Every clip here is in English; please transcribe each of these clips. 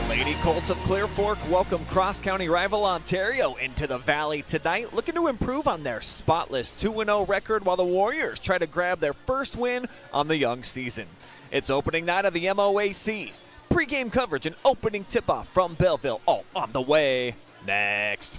Lady Colts of Clear Fork welcome cross-county rival Ontario into the Valley tonight, looking to improve on their spotless 2-0 record while the Warriors try to grab their first win on the young season. It's opening night of the MOAC. Pre-game coverage and opening tip-off from Belleville all on the way next.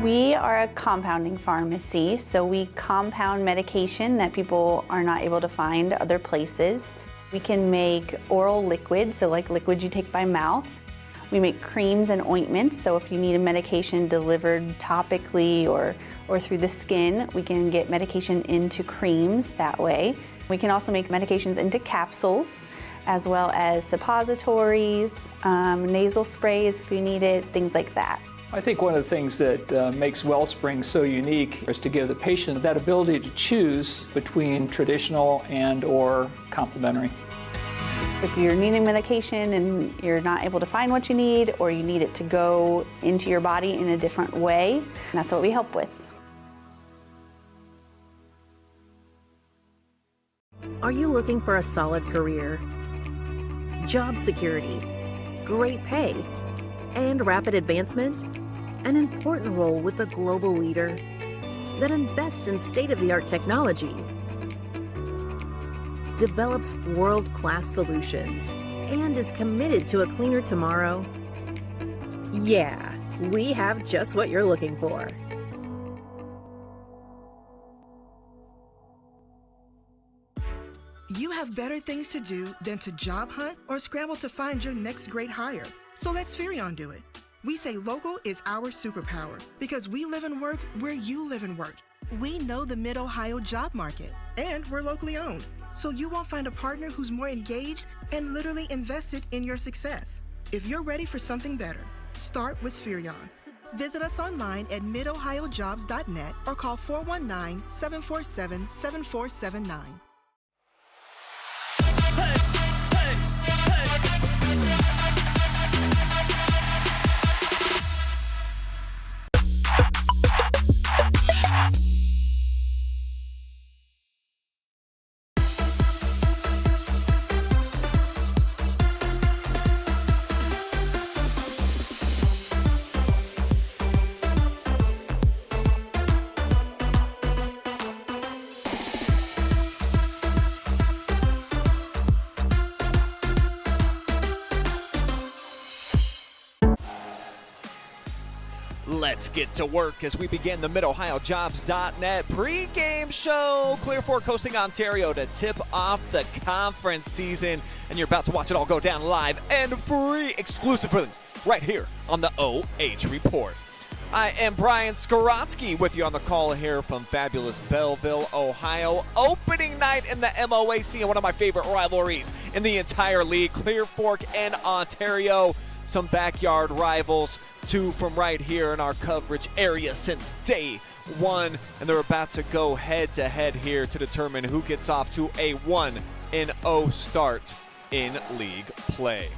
We are a compounding pharmacy, so we compound medication that people are not able to find other places. We can make oral liquids, so like liquids you take by mouth. We make creams and ointments, so if you need a medication delivered topically or through the skin, we can get medication into creams that way. We can also make medications into capsules, as well as suppositories, nasal sprays if you need it, things like that. I think one of the things that makes Wellspring so unique is to give the patient that ability to choose between traditional and or complementary. If you're needing medication and you're not able to find what you need, or you need it to go into your body in a different way, that's what we help with. Are you looking for a solid career, job security, great pay, and rapid advancement? An important role with a global leader that invests in state-of-the-art technology, develops world-class solutions, and is committed to a cleaner tomorrow? Yeah, we have just what you're looking for. You have better things to do than to job hunt or scramble to find your next great hire. So let Spherion do it. We say local is our superpower because we live and work where you live and work. We know the Mid-Ohio job market, and we're locally owned. So you won't find a partner who's more engaged and literally invested in your success. If you're ready for something better, start with Spherion. Visit us online at midohiojobs.net or call 419-747-7479. Let's get to work as we begin the MidOhioJobs.net pregame show. Clear Fork hosting Ontario to tip off the conference season. And you're about to watch it all go down live and free exclusively right here on the OH Report. I am Brian Skowronski with you on the call here from fabulous Belleville, Ohio. Opening night in the MOAC and one of my favorite rivalries in the entire league, Clear Fork and Ontario. Some backyard rivals, two from right here in our coverage area since day one, and they're about to go head-to-head here to determine who gets off to a 1-0 start in league play.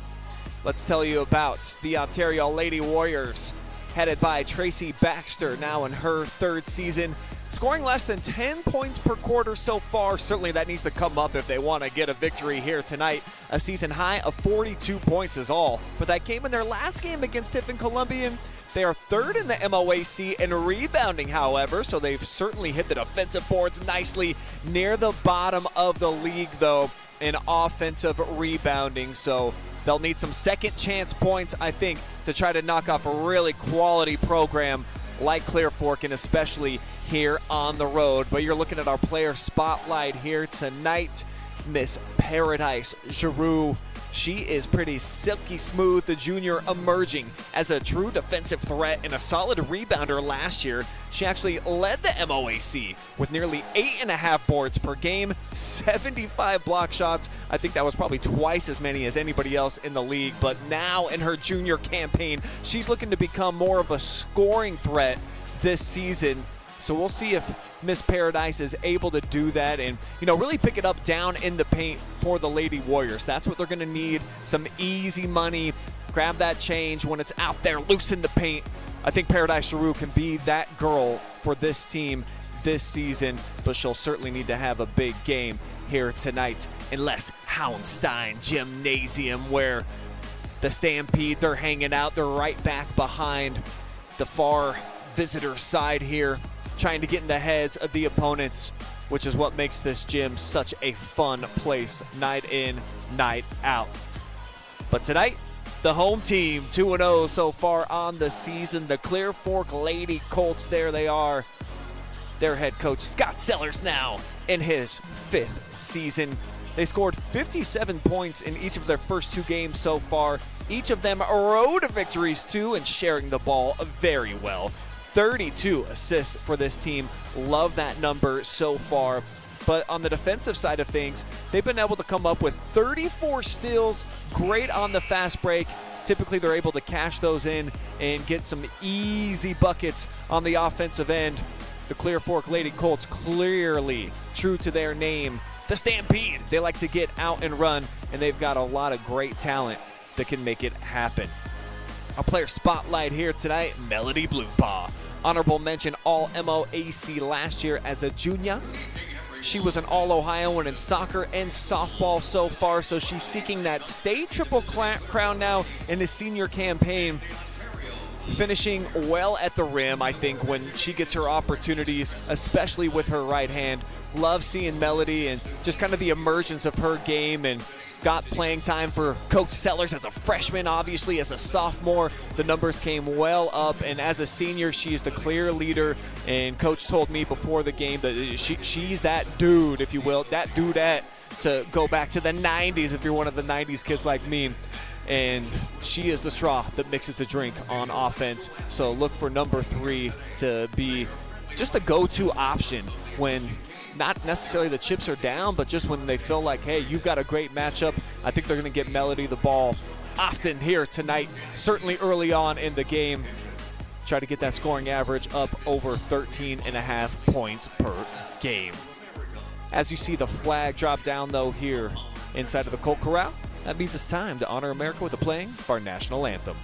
Let's tell you about the Ontario Lady Warriors, headed by Tracy Baxter, now in her third season, scoring less than 10 points per quarter so far. Certainly that needs to come up if they want to get a victory here tonight. A season high of 42 points is all. But that came in their last game against Tiffin Columbian. They are third in the MOAC in rebounding, however, so they've certainly hit the defensive boards nicely. Near the bottom of the league, though, in offensive rebounding. So they'll need some second chance points, I think, to try to knock off a really quality program like Clear Fork, and especially here on the road. But you're looking at our player spotlight here tonight. Miss Paradise Jeru She is pretty silky smooth, the junior emerging as a true defensive threat and a solid rebounder last year. She actually led the MOAC with nearly 8.5 boards per game, 75 block shots. I think that was probably twice as many as anybody else in the league. But now in her junior campaign, she's looking to become more of a scoring threat this season. So we'll see if Miss Paradise is able to do that and, really pick it up down in the paint for the Lady Warriors. That's what they're going to need, some easy money. Grab that change when it's out there, loose in the paint. I think Paradise Jeru can be that girl for this team this season, but she'll certainly need to have a big game here tonight in Les Hauenstein Gymnasium, where the Stampede, they're hanging out. They're right back behind the far visitor side here, trying to get in the heads of the opponents, which is what makes this gym such a fun place night in, night out. But tonight, the home team, 2-0 so far on the season. The Clear Fork Lady Colts, there they are. Their head coach, Scott Sellers, now in his 5th season. They scored 57 points in each of their first 2 games so far. Each of them road victories too, and sharing the ball very well. 32 assists for this team. Love that number so far. But on the defensive side of things, they've been able to come up with 34 steals, great on the fast break. Typically, they're able to cash those in and get some easy buckets on the offensive end. The Clear Fork Lady Colts, clearly true to their name, the Stampede. They like to get out and run, and they've got a lot of great talent that can make it happen. A player spotlight here tonight, Mel Blubaugh. Honorable mention All-MOAC last year as a junior. She was an All-Ohioan in soccer and softball so far, so she's seeking that state triple crown now in the senior campaign. Finishing well at the rim, I think, when she gets her opportunities, especially with her right hand. Love seeing Melody and just kind of the emergence of her game, and got playing time for Coach Sellers as a freshman, obviously as a sophomore. The numbers came well up, and as a senior, she is the clear leader. And Coach told me before the game that she's that dude, if you will, that dudette, to go back to the 90s if you're one of the 90s kids like me. And she is the straw that mixes the drink on offense. So look for number 3 to be just a go-to option when not necessarily the chips are down, but just when they feel like, hey, you've got a great matchup. I think they're going to get Melody the ball often here tonight, certainly early on in the game. Try to get that scoring average up over 13.5 points per game. As you see the flag drop down, though, here inside of the Colt Corral, that means it's time to honor America with the playing of our national anthem.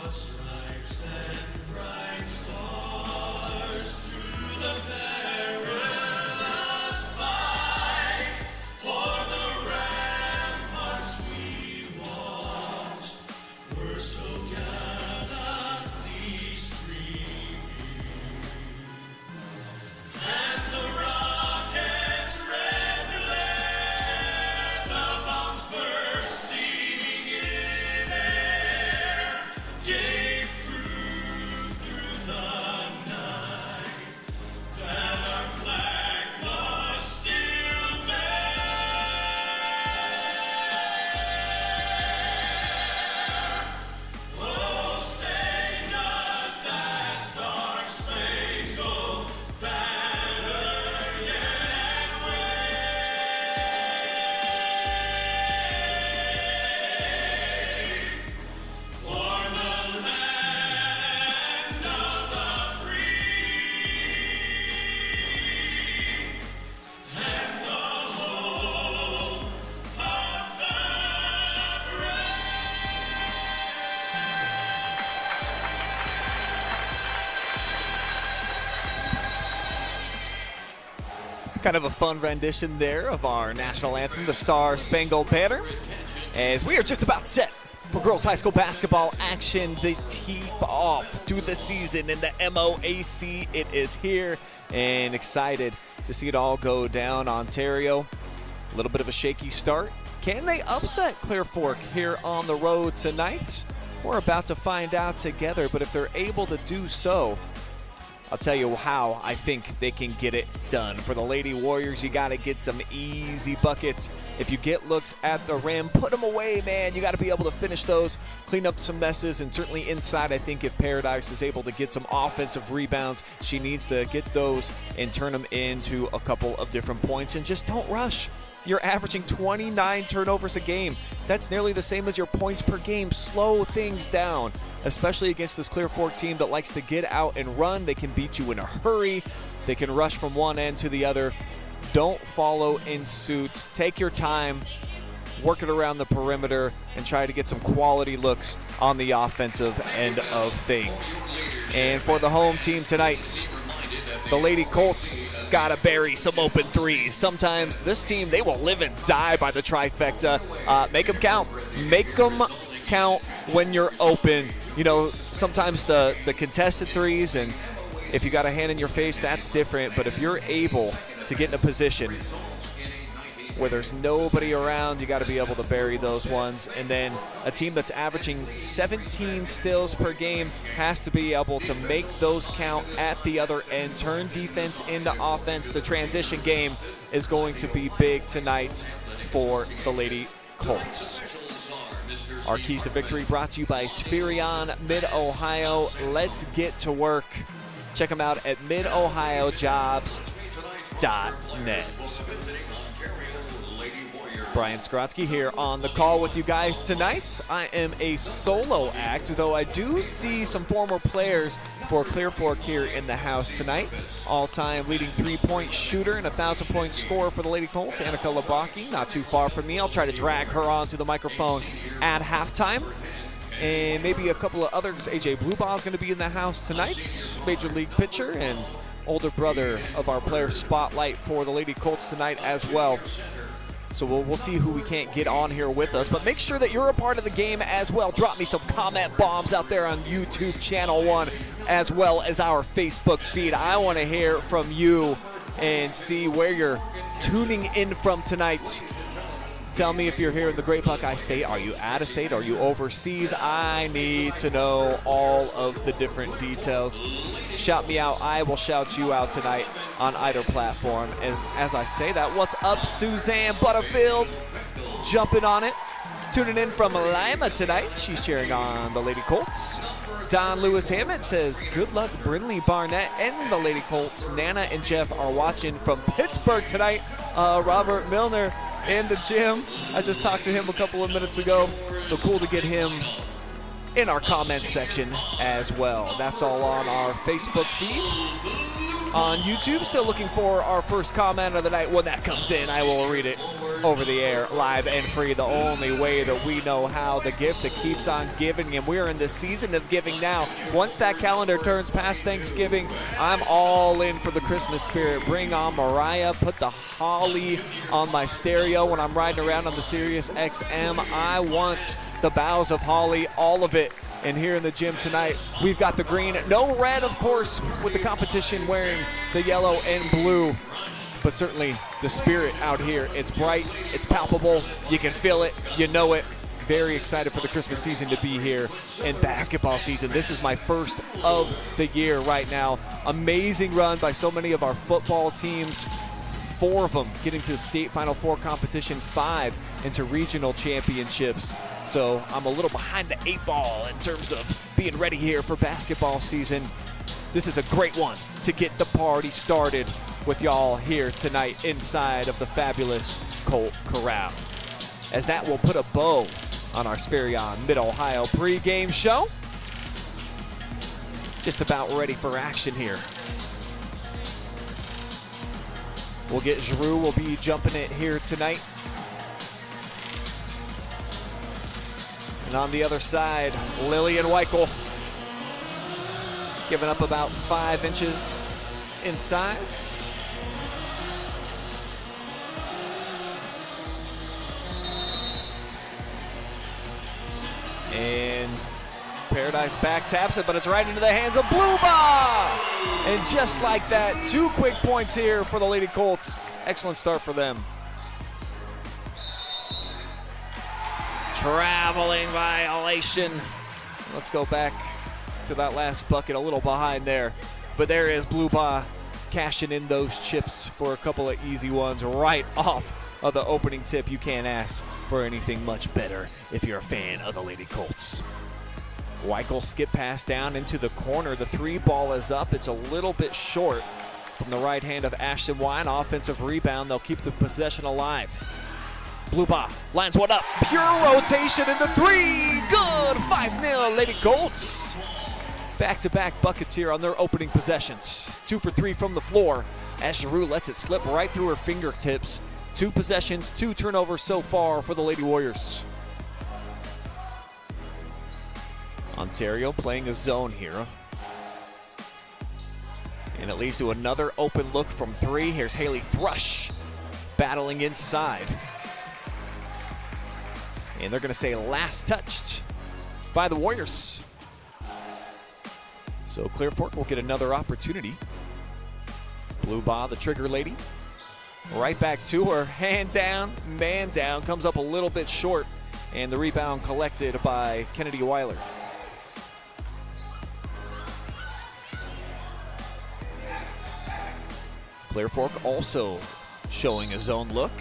Stripes and bright stars through the perilous fight, o'er the ramparts we watched, were so gallantly streaming, and the rockets' red glare, the bombs bursting in air, gave proof through the night that our flag was still there. Oh, say does that star-spangled banner yet wave o'er the land of the free and the home of the Kind of a fun rendition there of our national anthem, the Star Spangled Banner, as we are just about set for girls high school basketball action. The tip off to the season in the MOAC. It is here, and excited to see it all go down. Ontario, a little bit of a shaky start. Can they upset Clear Fork here on the road tonight? We're about to find out together, but if they're able to do so, I'll tell you how I think they can get it done. For the Lady Warriors, you got to get some easy buckets. If you get looks at the rim, put them away, man. You got to be able to finish those, clean up some messes, and certainly inside, I think if Paradise is able to get some offensive rebounds, she needs to get those and turn them into a couple of different points. And just don't rush. You're averaging 29 turnovers a game. That's nearly the same as your points per game. Slow things down, especially against this Clear Fork team that likes to get out and run. They can beat you in a hurry. They can rush from one end to the other. Don't follow in suit. Take your time, work it around the perimeter, and try to get some quality looks on the offensive end of things. And for the home team tonight, the Lady Colts got to bury some open threes. Sometimes this team, they will live and die by the trifecta. Make them count. Make them count when you're open. You know, sometimes the contested threes, and if you got a hand in your face, that's different. But if you're able to get in a position where there's nobody around, you got to be able to bury those ones. And then a team that's averaging 17 steals per game has to be able to make those count at the other end, turn defense into offense. The transition game is going to be big tonight for the Lady Colts. Our keys to victory brought to you by Spherion Mid-Ohio. Let's get to work. Check them out at MidOhioJobs.net. Brian Skowronski here on the call with you guys tonight. I am a solo act, though I do see some former players for Clear Fork here in the house tonight. All-time leading three-point shooter and 1,000-point scorer for the Lady Colts, Annika Lebacki, not too far from me. I'll try to drag her onto the microphone at halftime. And maybe a couple of others. AJ Blubaugh is going to be in the house tonight. Major League pitcher and older brother of our player spotlight for the Lady Colts tonight as well. So we'll see who we can't get on here with us. But make sure that you're a part of the game as well. Drop me some comment bombs out there on YouTube Channel 1 as well as our Facebook feed. I want to hear from you and see where you're tuning in from tonight. Tell me if you're here in the Great Buckeye State. Are you out of state? Are you overseas? I need to know all of the different details. Shout me out. I will shout you out tonight on either platform. And as I say that, what's up, Suzanne Butterfield? Jumping on it. Tuning in from Lima tonight. She's cheering on the Lady Colts. Don Lewis Hammond says, good luck, Brinley Barnett and the Lady Colts. Nana and Jeff are watching from Pittsburgh tonight. Robert Milner in the gym. I just talked to him a couple of minutes ago. So cool to get him in our comment section as well. That's all on our Facebook feed. On YouTube, still looking for our first comment of the night. When that comes in, I will read it over the air, live and free, the only way that we know how. The gift that keeps on giving, and we're in the season of giving now. Once that calendar turns past Thanksgiving, I'm all in for the Christmas spirit. Bring on Mariah, put the holly on my stereo when I'm riding around on the Sirius XM. I want the boughs of holly, all of it. And here in the gym tonight, we've got the green, no red, of course, with the competition wearing the yellow and blue. But certainly the spirit out here, it's bright, it's palpable, you can feel it, you know it. Very excited for the Christmas season to be here in basketball season. This is my first of the year right now. Amazing run by so many of our football teams. 4 of them getting to the state Final Four competition, 5 into regional championships. So I'm a little behind the 8 ball in terms of being ready here for basketball season. This is a great one to get the party started with y'all here tonight inside of the fabulous Colt Corral. As that will put a bow on our Spherion Mid-Ohio pregame show. Just about ready for action here. We'll get Jeru will be jumping it here tonight. And on the other side, Lillian Weichel giving up about 5 inches in size. And Paradise back taps it, but it's right into the hands of Blubaugh! And just like that, 2 quick points here for the Lady Colts. Excellent start for them. Traveling violation. Let's go back to that last bucket, a little behind there. But there is Blubaugh cashing in those chips for a couple of easy ones right off of the opening tip. You can't ask for anything much better if you're a fan of the Lady Colts. Weichel skip pass down into the corner. The 3 ball is up. It's a little bit short from the right hand of Ashton Wine. Offensive rebound. They'll keep the possession alive. Blubaugh lines one up. Pure rotation in the 3. Good. 5-0 Lady Colts. Back-to-back buckets here on their opening possessions. 2 for 3 from the floor as Jeru lets it slip right through her fingertips. 2 possessions, 2 turnovers so far for the Lady Warriors. Ontario playing a zone here. And it leads to another open look from 3. Here's Haley Thrush battling inside. And they're going to say last touched by the Warriors. So Clear Fork will get another opportunity. Blubaugh, the trigger lady. Right back to her. Hand down, man down. Comes up a little bit short. And the rebound collected by Kennedy Weiler. Clear Fork also showing a zone look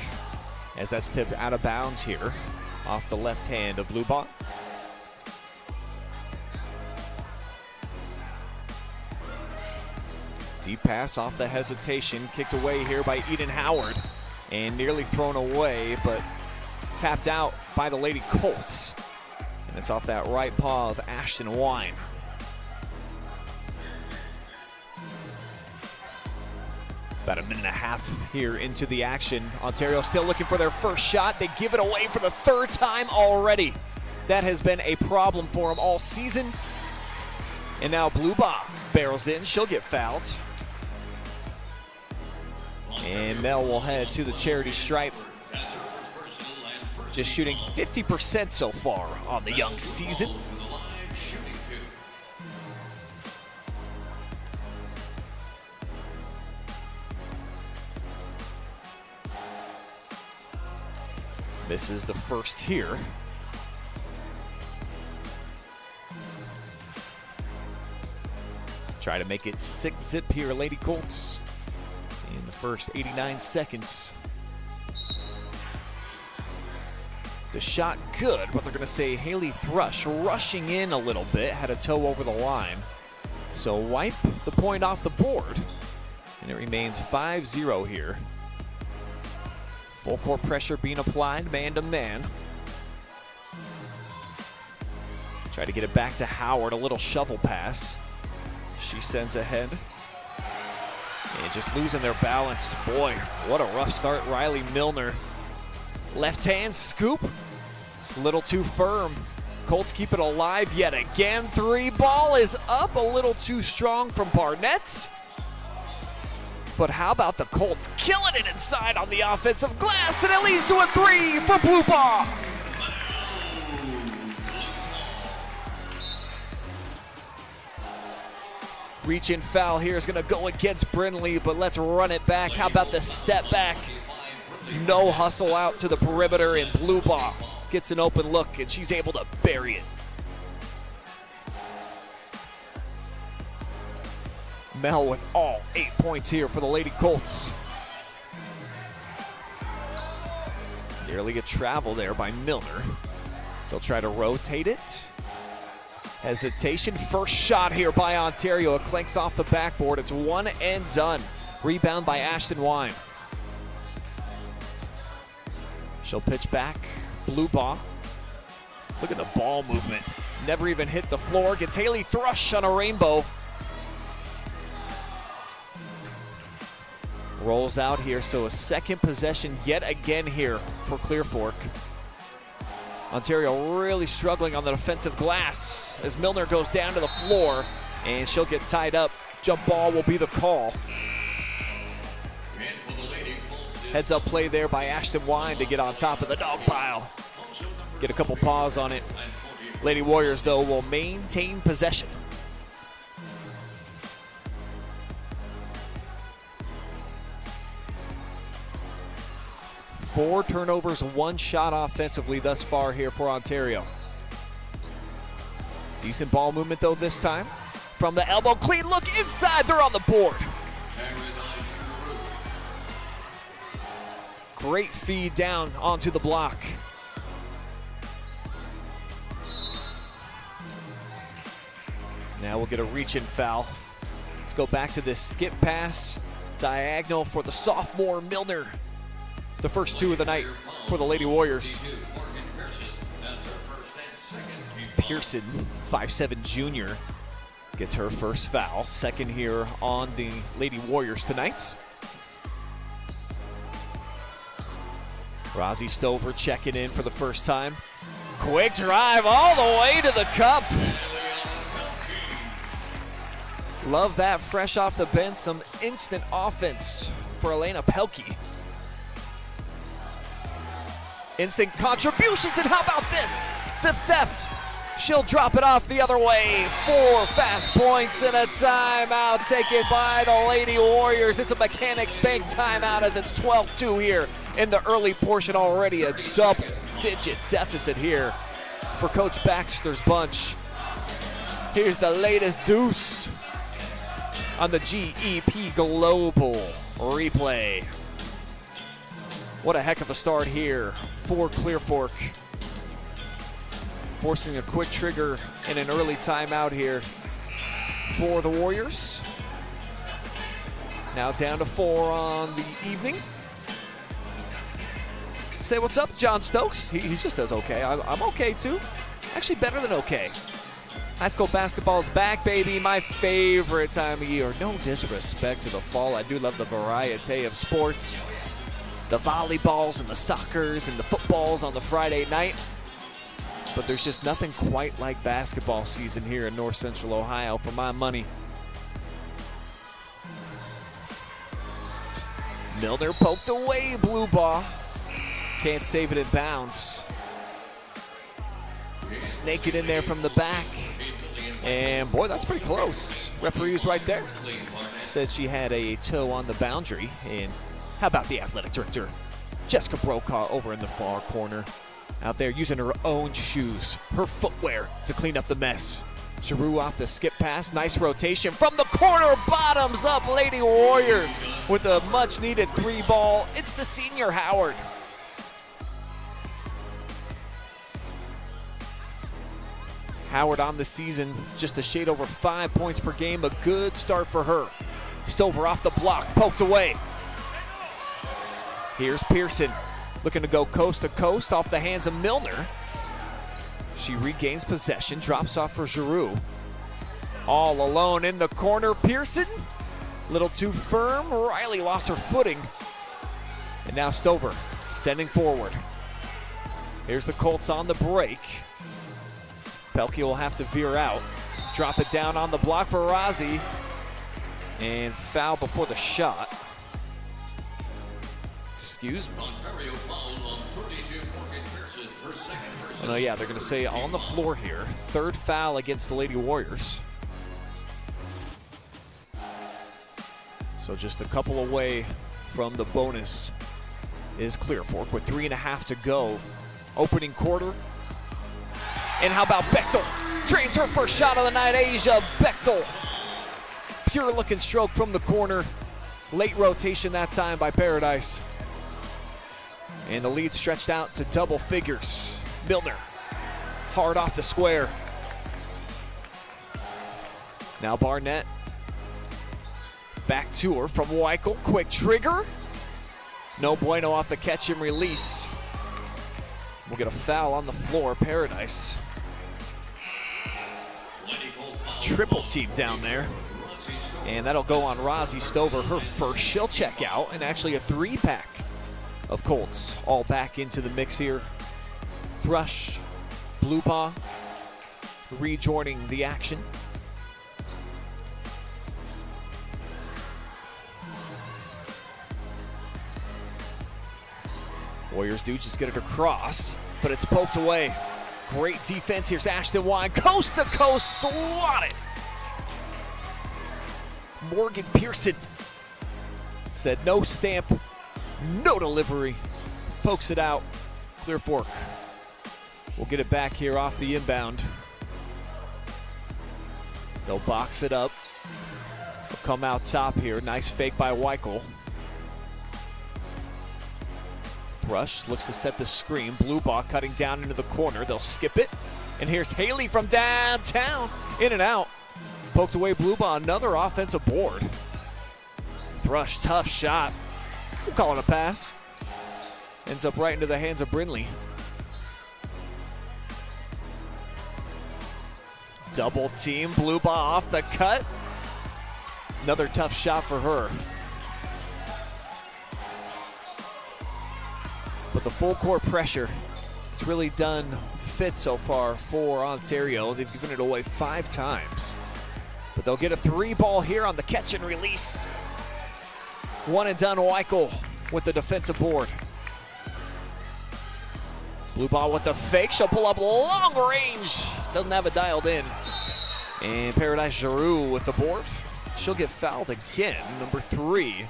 as that's tipped out of bounds here off the left hand of Blubaugh. Deep pass off the hesitation, kicked away here by Eden Howard and nearly thrown away, but tapped out by the Lady Colts. And it's off that right paw of Ashton Wine. About a minute and a half here into the action. Ontario still looking for their first shot. They give it away for the 3rd time already. That has been a problem for them all season. And now Blubaugh barrels in. She'll get fouled. And Mel will head to the charity stripe. Just shooting 50% so far on the young season. This is the first here. Try to make it 6-zip here, Lady Colts, in the first 89 seconds. The shot good, but they're going to say Haley Thrush rushing in a little bit, had a toe over the line. So wipe the point off the board, and it remains 5-0 here. Full court pressure being applied, man to man. Try to get it back to Howard, a little shovel pass. She sends ahead. And just losing their balance. Boy, what a rough start, Riley Milner. Left hand scoop, a little too firm. Colts keep it alive yet again. 3 ball is up, a little too strong from Barnett. But how about the Colts killing it inside on the offensive glass, and it leads to a 3 for Blubaugh. Reach-in foul here is going to go against Brindley, but let's run it back. How about the step back? No hustle out to the perimeter, and Blubaugh gets an open look, and she's able to bury it. Mel with all 8 points here for the Lady Colts. Nearly a travel there by Milner. So they'll try to rotate it. Hesitation. First shot here by Ontario. It clanks off the backboard. It's one and done. Rebound by Ashton Wine. She'll pitch back. Blubaugh. Look at the ball movement. Never even hit the floor. Gets Haley Thrush on a rainbow. Rolls out here, so a second possession yet again here for Clear Fork. Ontario really struggling on the defensive glass as Milner goes down to the floor, and she'll get tied up. Jump ball will be the call. Heads up play there by Ashton Wine to get on top of the dog pile. Get a couple paws on it. Lady Warriors, though, will maintain possession. Four turnovers, one shot offensively thus far here for Ontario. Decent ball movement, though, this time. From the elbow, clean look inside, they're on the board. Great feed down onto the block. Now we'll get a reach-in foul. Let's go back to this skip pass. Diagonal for the sophomore Milner. The first two of the night for the Lady Warriors. Pearson, 5'7" junior, gets her first foul. Second here on the Lady Warriors tonight. Rosie Stover checking in for the first time. Quick drive all the way to the cup. Love that, fresh off the bench, some instant offense for Elena Pelkey. Instant contributions, and how about this? The theft. She'll drop it off the other way. 4 fast points and a timeout taken by the Lady Warriors. It's a Mechanics Bank timeout as it's 12-2 here in the early portion. Already a double-digit deficit here for Coach Baxter's bunch. Here's the latest deuce on the GEP Global replay. What a heck of a start here for Clear Fork. Forcing a quick trigger in an early timeout here for the Warriors. Now down to 4 on the evening. Say what's up, John Stokes. He just says okay. I'm okay too. Actually better than okay. High school basketball's back, baby. My favorite time of year. No disrespect to the fall. I do love the variety of sports. The volleyballs and the soccers and the footballs on the Friday night. But there's just nothing quite like basketball season here in North Central Ohio for my money. Milner poked away, Blubaugh. Can't save it in bounds. Snake it in there from the back. And boy, that's pretty close. Referee was right there. Said she had a toe on the boundary. And how about the athletic director, Jessica Brokaw, over in the far corner. Out there using her own shoes, her footwear to clean up the mess. Jeru off the skip pass, nice rotation from the corner, bottoms up Lady Warriors with a much needed 3-ball. It's the senior Howard. Howard on the season, just a shade over 5 points per game, a good start for her. Stover off the block, poked away. Here's Pearson, looking to go coast to coast off the hands of Milner. She regains possession, drops off for Jeru. All alone in the corner, Pearson, a little too firm. Riley lost her footing. And now Stover sending forward. Here's the Colts on the break. Pelkey will have to veer out. Drop it down on the block for Rozzi. And foul before the shot. Excuse me. Oh, no, yeah, they're going to say on the floor here. Third foul against the Lady Warriors. So just a couple away from the bonus is Clear Fork with 3.5 to go. Opening quarter. And how about Bechtel? Drains her first shot of the night, Asia Bechtel. Pure looking stroke from the corner. Late rotation that time by Paradise. And the lead stretched out to double figures. Milner, hard off the square. Now Barnett. Back to her from Weichel, quick trigger. No bueno off the catch and release. We'll get a foul on the floor, Paradise. Triple team down there. And that'll go on Rozzi Stover, her first. She'll check out, and actually a 3-pack of Colts all back into the mix here. Thrush, Blubaugh rejoining the action. Warriors do just get it across, but it's poked away. Great defense. Here's Ashton Wine, coast to coast, swatted. Morgan Pearson said no stamp, no delivery. Pokes it out. Clear Fork. We'll get it back here off the inbound. They'll box it up. They'll come out top here. Nice fake by Weichel. Thrush looks to set the screen. Blubaugh cutting down into the corner. They'll skip it. And here's Haley from downtown. In and out. Poked away Blubaugh. Another offensive board. Thrush, tough shot. We'll call it a pass. Ends up right into the hands of Brindley. Double team. Blubaugh off the cut. Another tough shot for her. But the full court pressure, it's really done fit so far for Ontario. They've given it away 5 times. But they'll get a 3 ball here on the catch and release. One and done. Weichel with the defensive board. Blubaugh with the fake. She'll pull up long range. Doesn't have it dialed in. And Paradise Jeru with the board. She'll get fouled again. Number 3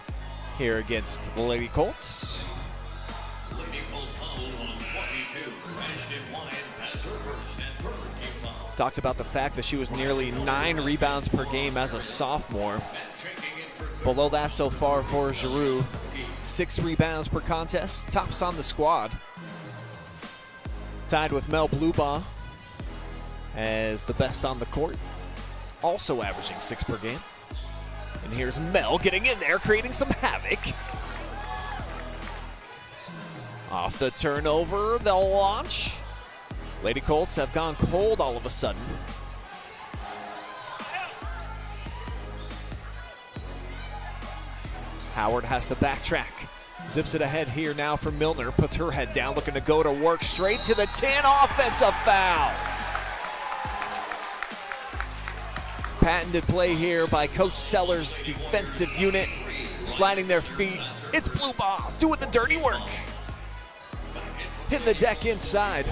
here against the Lady Colts. Talks about the fact that she was nearly 9 rebounds per game as a sophomore. Below that so far for Jeru. 6 rebounds per contest. Tops on the squad. Tied with Mel Blubaugh as the best on the court. Also averaging 6 per game. And here's Mel getting in there, creating some havoc. Off the turnover, they'll launch. Lady Colts have gone cold all of a sudden. Howard has to backtrack. Zips it ahead here now for Milner. Puts her head down, looking to go to work. Straight to the 10, offensive foul. Patented play here by Coach Sellers' defensive unit. Sliding their feet. It's Blubaugh doing the dirty work. Hitting the deck inside.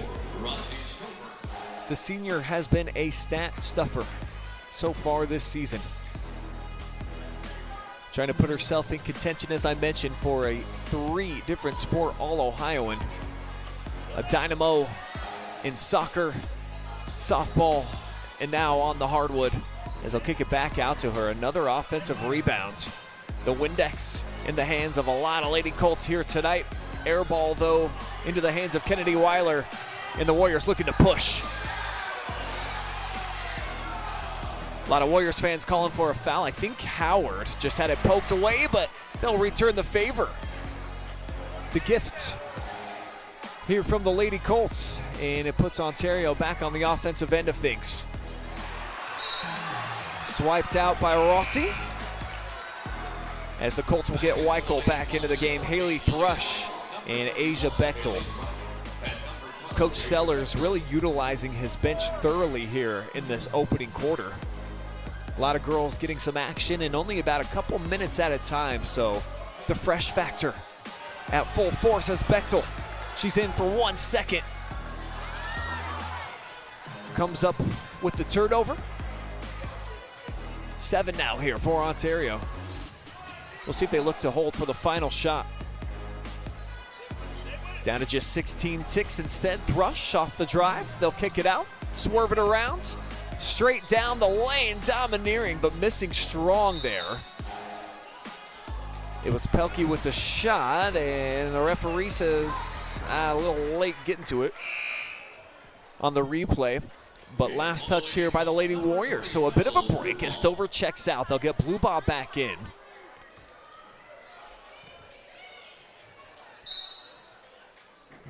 The senior has been a stat stuffer so far this season. Trying to put herself in contention, as I mentioned, for a 3 different sport All-Ohioan. A dynamo in soccer, softball, and now on the hardwood. As they'll kick it back out to her. Another offensive rebound. The Windex in the hands of a lot of Lady Colts here tonight. Air ball, though, into the hands of Kennedy Weiler. And the Warriors looking to push. A lot of Warriors fans calling for a foul. I think Howard just had it poked away, but they'll return the favor. The gift here from the Lady Colts, and it puts Ontario back on the offensive end of things. Swiped out by Rossi. As the Colts will get Weichel back into the game. Haley Thrush and Asia Bechtel. Coach Sellers really utilizing his bench thoroughly here in this opening quarter. A lot of girls getting some action and only about a couple minutes at a time, so the fresh factor at full force as Bechtel. She's in for 1 second. Comes up with the turnover. 7 now here for Ontario. We'll see if they look to hold for the final shot. Down to just 16 ticks instead. Thrush off the drive. They'll kick it out, swerve it around. Straight down the lane, domineering, but missing strong there. It was Pelkey with the shot, and the referee says a little late getting to it on the replay. But last touch here by the Lady Warriors, so a bit of a break as Stover checks out. They'll get Blubaugh back in.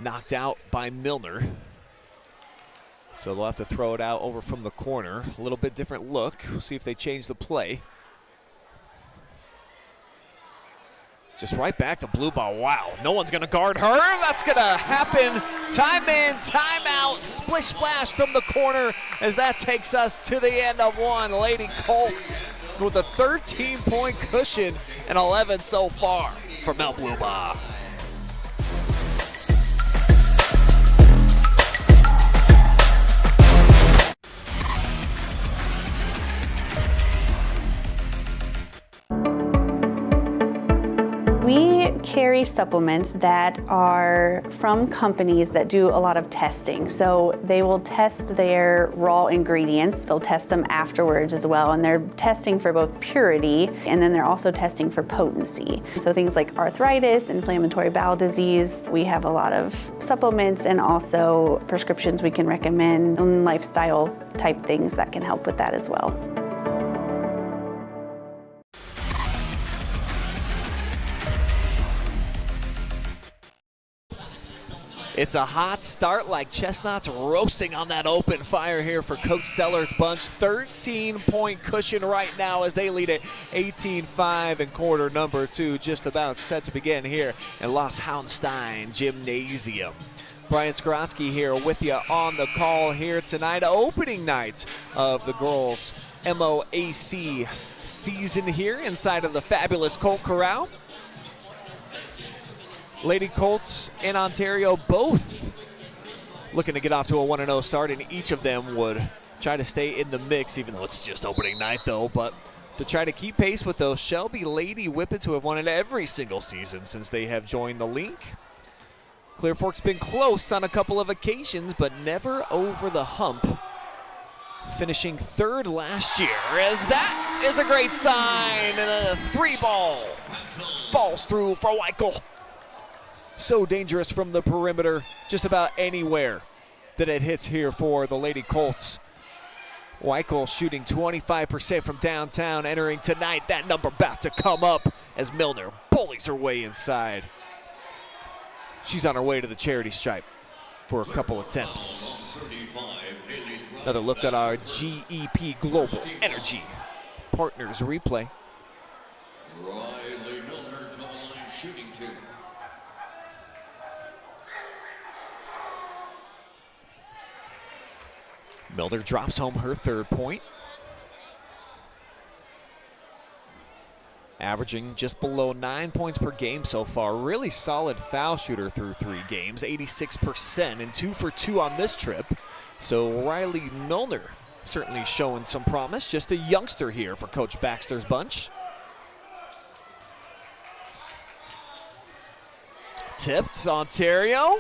Knocked out by Milner. So they'll have to throw it out over from the corner. A little bit different look. We'll see if they change the play. Just right back to Blubaugh. Wow, no one's gonna guard her. That's gonna happen. Time in, time out. Splish splash from the corner as that takes us to the end of one. Lady Colts with a 13-point cushion and 11 so far for Mel Blubaugh. carry supplements that are from companies that do a lot of testing. So they will test their raw ingredients. They'll test them afterwards as well. And they're testing for both purity, and then they're also testing for potency. So things like arthritis, inflammatory bowel disease. We have a lot of supplements and also prescriptions we can recommend, and lifestyle type things that can help with that as well. It's a hot start like chestnuts roasting on that open fire here for Coach Steller's bunch. 13-point cushion right now as they lead it 18-5 in quarter number 2. Just about set to begin here at Les Hauenstein Gymnasium. Brian Skowronski here with you on the call here tonight. Opening night of the girls' MOAC season here inside of the fabulous Colt Corral. Lady Colts and Ontario both looking to get off to a 1-0 start, and each of them would try to stay in the mix, even though it's just opening night though. But to try to keep pace with those Shelby Lady Whippets, who have won it every single season since they have joined the league. Clear Fork's been close on a couple of occasions, but never over the hump. Finishing third last year, as that is a great sign, and a 3-ball falls through for Weichel. So dangerous from the perimeter, just about anywhere that it hits here for the Lady Colts. Weichel shooting 25% from downtown, entering tonight. That number about to come up as Milner bullies her way inside. She's on her way to the charity stripe for a couple attempts. Another look at our GEP Global Energy Partners replay. Riley Milner to the line, shooting 2. Milner drops home her third point. Averaging just below 9 points per game so far. Really solid foul shooter through 3 games, 86%, and 2 for 2 on this trip. So Riley Milner certainly showing some promise. Just a youngster here for Coach Baxter's bunch. Tipped, Ontario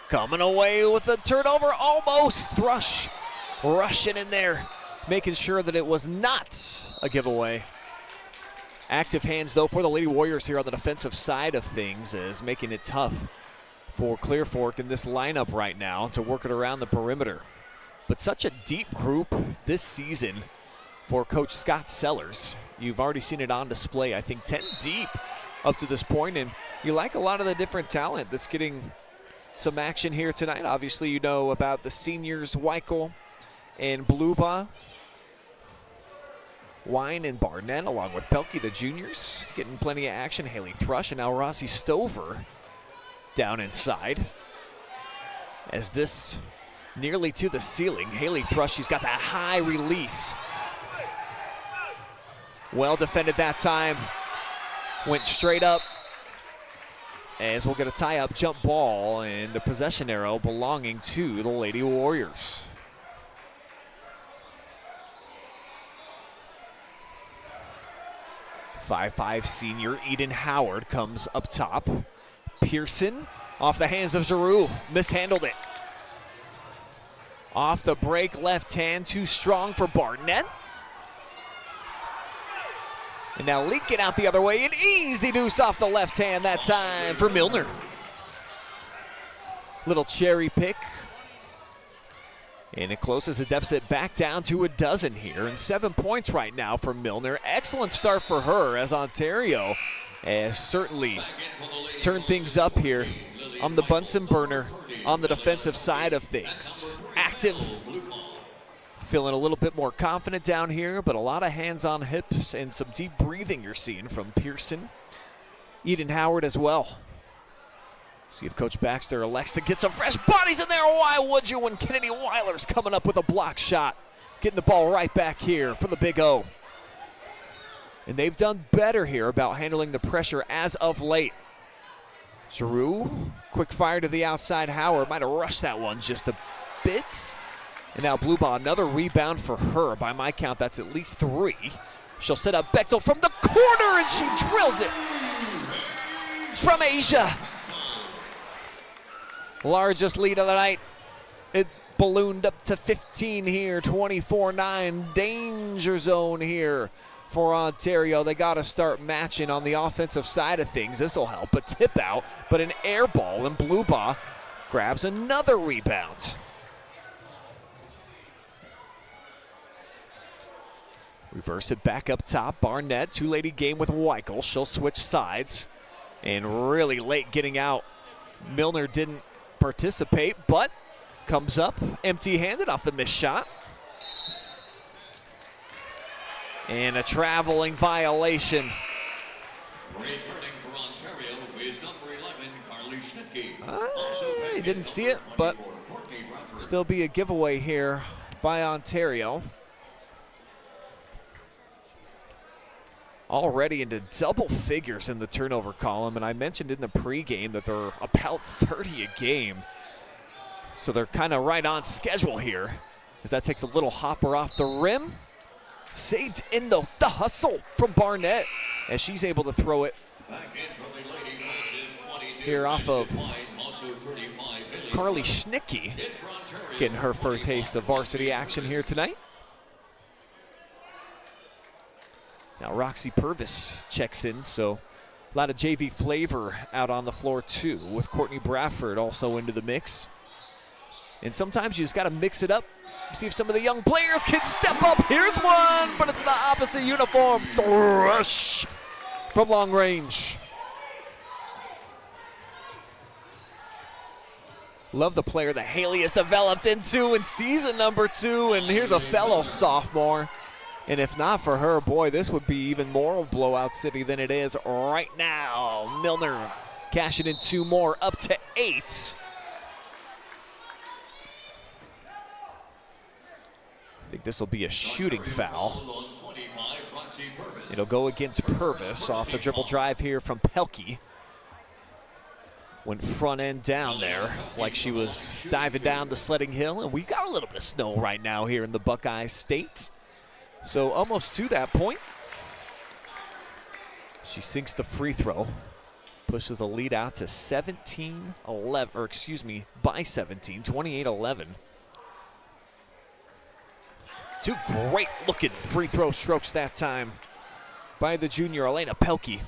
coming away with a turnover, almost. Thrush rushing in there, making sure that it was not a giveaway. Active hands, though, for the Lady Warriors here on the defensive side of things, is making it tough for Clear Fork in this lineup right now to work it around the perimeter. But such a deep group this season for Coach Scott Sellers. You've already seen it on display, I think 10 deep up to this point, and you like a lot of the different talent that's getting some action here tonight. Obviously, you know about the seniors, Weichel and Blubaugh, Wine and Barnett, along with Pelkey, the juniors, getting plenty of action. Haley Thrush and now Rossi Stover down inside. As this nearly to the ceiling, Haley Thrush, she's got that high release. Well defended that time. Went straight up. As we'll get a tie-up jump ball and the possession arrow belonging to the Lady Warriors. .55 senior Eden Howard comes up top. Pearson off the hands of Jeru, mishandled it. Off the break, left hand, too strong for Barnett. And now leaking out the other way, an easy deuce off the left hand that time for Milner. Little cherry pick. And it closes the deficit back down to a dozen here, and 7 points right now for Milner. Excellent start for her as Ontario has certainly turned things up here on the Bunsen burner on the defensive side of things. Active, feeling a little bit more confident down here, but a lot of hands on hips and some deep breathing you're seeing from Pearson. Eden Howard as well. See if Coach Baxter elects to get some fresh bodies in there. Why would you when Kennedy Weiler's coming up with a block shot? Getting the ball right back here for the Big O. And they've done better here about handling the pressure as of late. Jeru, quick fire to the outside. Howard might have rushed that one just a bit. And now Blubaugh, another rebound for her. By my count, that's at least 3. She'll set up Bechtel from the corner, and she drills it. from Asia. Largest lead of the night. It's ballooned up to 15 here, 24-9. Danger zone here for Ontario. They got to start matching on the offensive side of things. This will help. A tip out, but an air ball, and Blubaugh grabs another rebound. Reverse it back up top. Barnett, two-lady game with Weichel. She'll switch sides. And really late getting out. Milner didn't participate, but comes up empty-handed off the missed shot. And a traveling violation. Returning for Ontario is number 11, Carly Schnitke. He didn't see it, but still be a giveaway here by Ontario. Already into double figures in the turnover column, and I mentioned in the pregame that they're about 30 a game. So they're kind of right on schedule here, as that takes a little hopper off the rim. Saved in the hustle from Barnett, as she's able to throw it here off of Carly Schnitke, getting her first taste of varsity action here tonight. Now Roxy Purvis checks in, so a lot of JV flavor out on the floor too, with Courtney Bradford also into the mix. And sometimes you just got to mix it up, see if some of the young players can step up. Here's one, but it's the opposite uniform. Thrush from long range. Love the player that Haley has developed into in season number 2, and here's a fellow sophomore. And if not for her, boy, this would be even more blowout city than it is right now. Milner cashing in 2 more, up to 8. I think this will be a shooting foul. It'll go against Purvis off the dribble drive here from Pelkey. Went front end down there like she was diving down the sledding hill. And we've got a little bit of snow right now here in the Buckeye State. So almost to that point. She sinks the free throw. Pushes the lead out to 17-11, or excuse me, by 17, 28-11. 2 great looking free throw strokes that time by the junior, Elena Pelkey.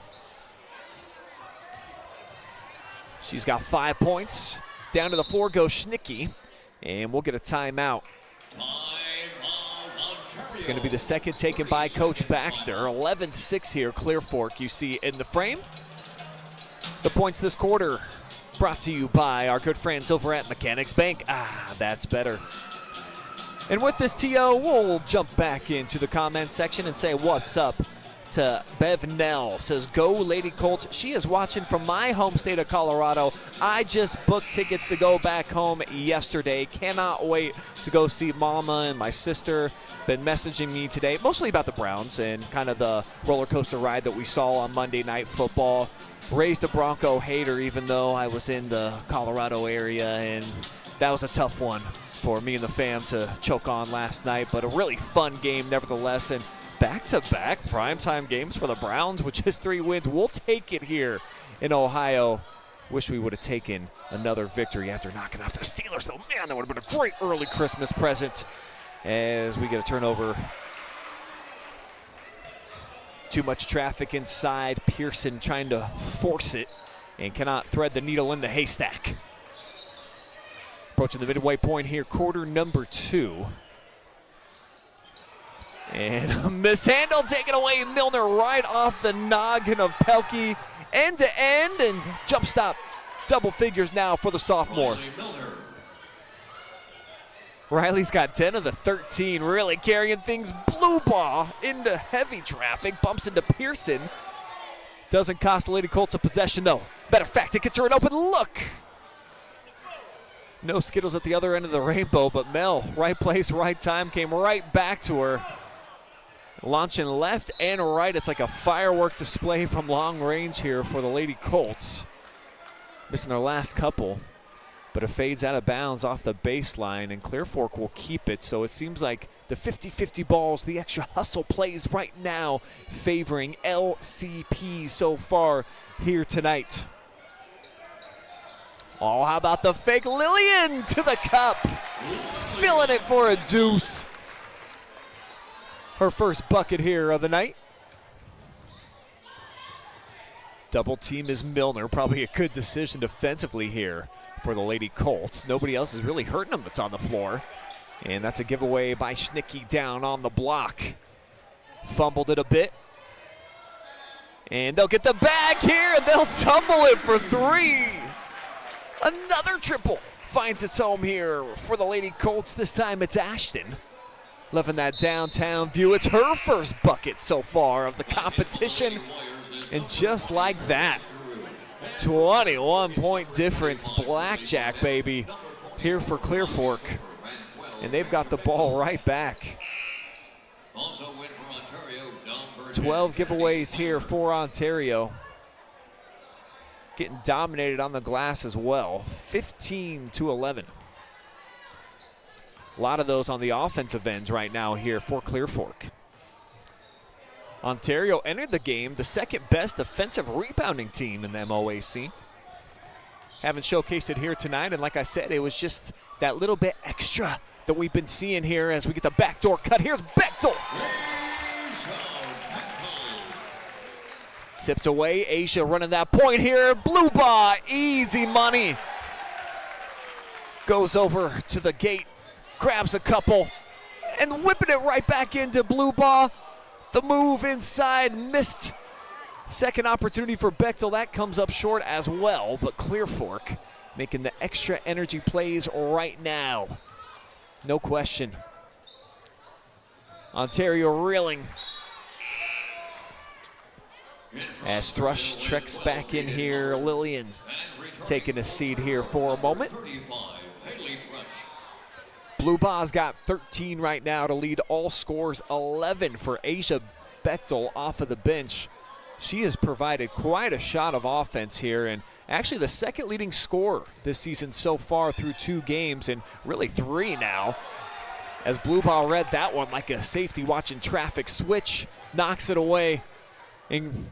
She's got 5 points. Down to the floor goes Schnitke, and we'll get a timeout. It's going to be the second taken by Coach Baxter. 11-6 here, Clear Fork, you see in the frame. The points this quarter brought to you by our good friends over at Mechanics Bank. That's better. And with this TO, we'll jump back into the comment section and say what's up to Bev Nell. Says, go Lady Colts. She is watching from my home state of Colorado. I just booked tickets to go back home yesterday. Cannot wait to go see Mama and my sister. Been messaging me today, mostly about the Browns and kind of the roller coaster ride that we saw on Monday Night Football. Raised a Bronco hater, even though I was in the Colorado area, and that was a tough one for me and the fam to choke on last night, but a really fun game nevertheless. And back-to-back primetime games for the Browns with just 3 wins. We'll take it here in Ohio. Wish we would have taken another victory after knocking off the Steelers, though. Man, that would have been a great early Christmas present as we get a turnover. Too much traffic inside. Pearson trying to force it and cannot thread the needle in the haystack. Approaching the midway point here, quarter number 2. And a mishandle taken away. Milner right off the noggin of Pelkey. End to end, and jump stop. Double figures now for the sophomore. Riley's got 10 of the 13, really carrying things. Blubaugh into heavy traffic, bumps into Pearson. Doesn't cost the Lady Colts a possession, though. Matter of fact, it gets her an open look. No Skittles at the other end of the rainbow, but Mel, right place, right time, came right back to her. Launching left and right. It's like a firework display from long range here for the Lady Colts. Missing their last couple, but it fades out of bounds off the baseline, and Clear Fork will keep it. So it seems like the 50-50 balls, the extra hustle plays right now, favoring LCP so far here tonight. Oh, how about the fake Lillian to the cup? Filling it for a deuce. Her first bucket here of the night. Double team is Milner. Probably a good decision defensively here for the Lady Colts. Nobody else is really hurting them that's on the floor. And that's a giveaway by Schnicke down on the block. Fumbled it a bit. And they'll get the bag here, and they'll tumble it for three. Another triple finds its home here for the Lady Colts. This time it's Ashton. Loving that downtown view. It's her first bucket so far of the competition. And just like that, 21-point difference. Blackjack, baby, here for Clear Fork. And they've got the ball right back. 12 giveaways here for Ontario. Getting dominated on the glass as well, 15-11. A lot of those on the offensive ends right now here for Clear Fork. Ontario entered the game the second best offensive rebounding team in the MOAC. Haven't showcased it here tonight, and like I said, it was just that little bit extra that we've been seeing here as we get the backdoor cut. Here's Bechtel. Tipped away, Asia running that point here. Blubaugh, easy money. Goes over to the gate, grabs a couple, and whipping it right back into Blubaugh. The move inside, missed. Second opportunity for Bechtel, that comes up short as well, but Clear Fork making the extra energy plays right now. No question. Ontario reeling. As Thrush treks back in here, Lillian taking a seat here for a moment. Blubaugh's got 13 right now to lead all scores, 11 for Asia Bechtel off of the bench. She has provided quite a shot of offense here, and actually the second leading scorer this season so far through 2 games, and really 3 now. As Blubaugh read that one like a safety watching traffic, switch, knocks it away. And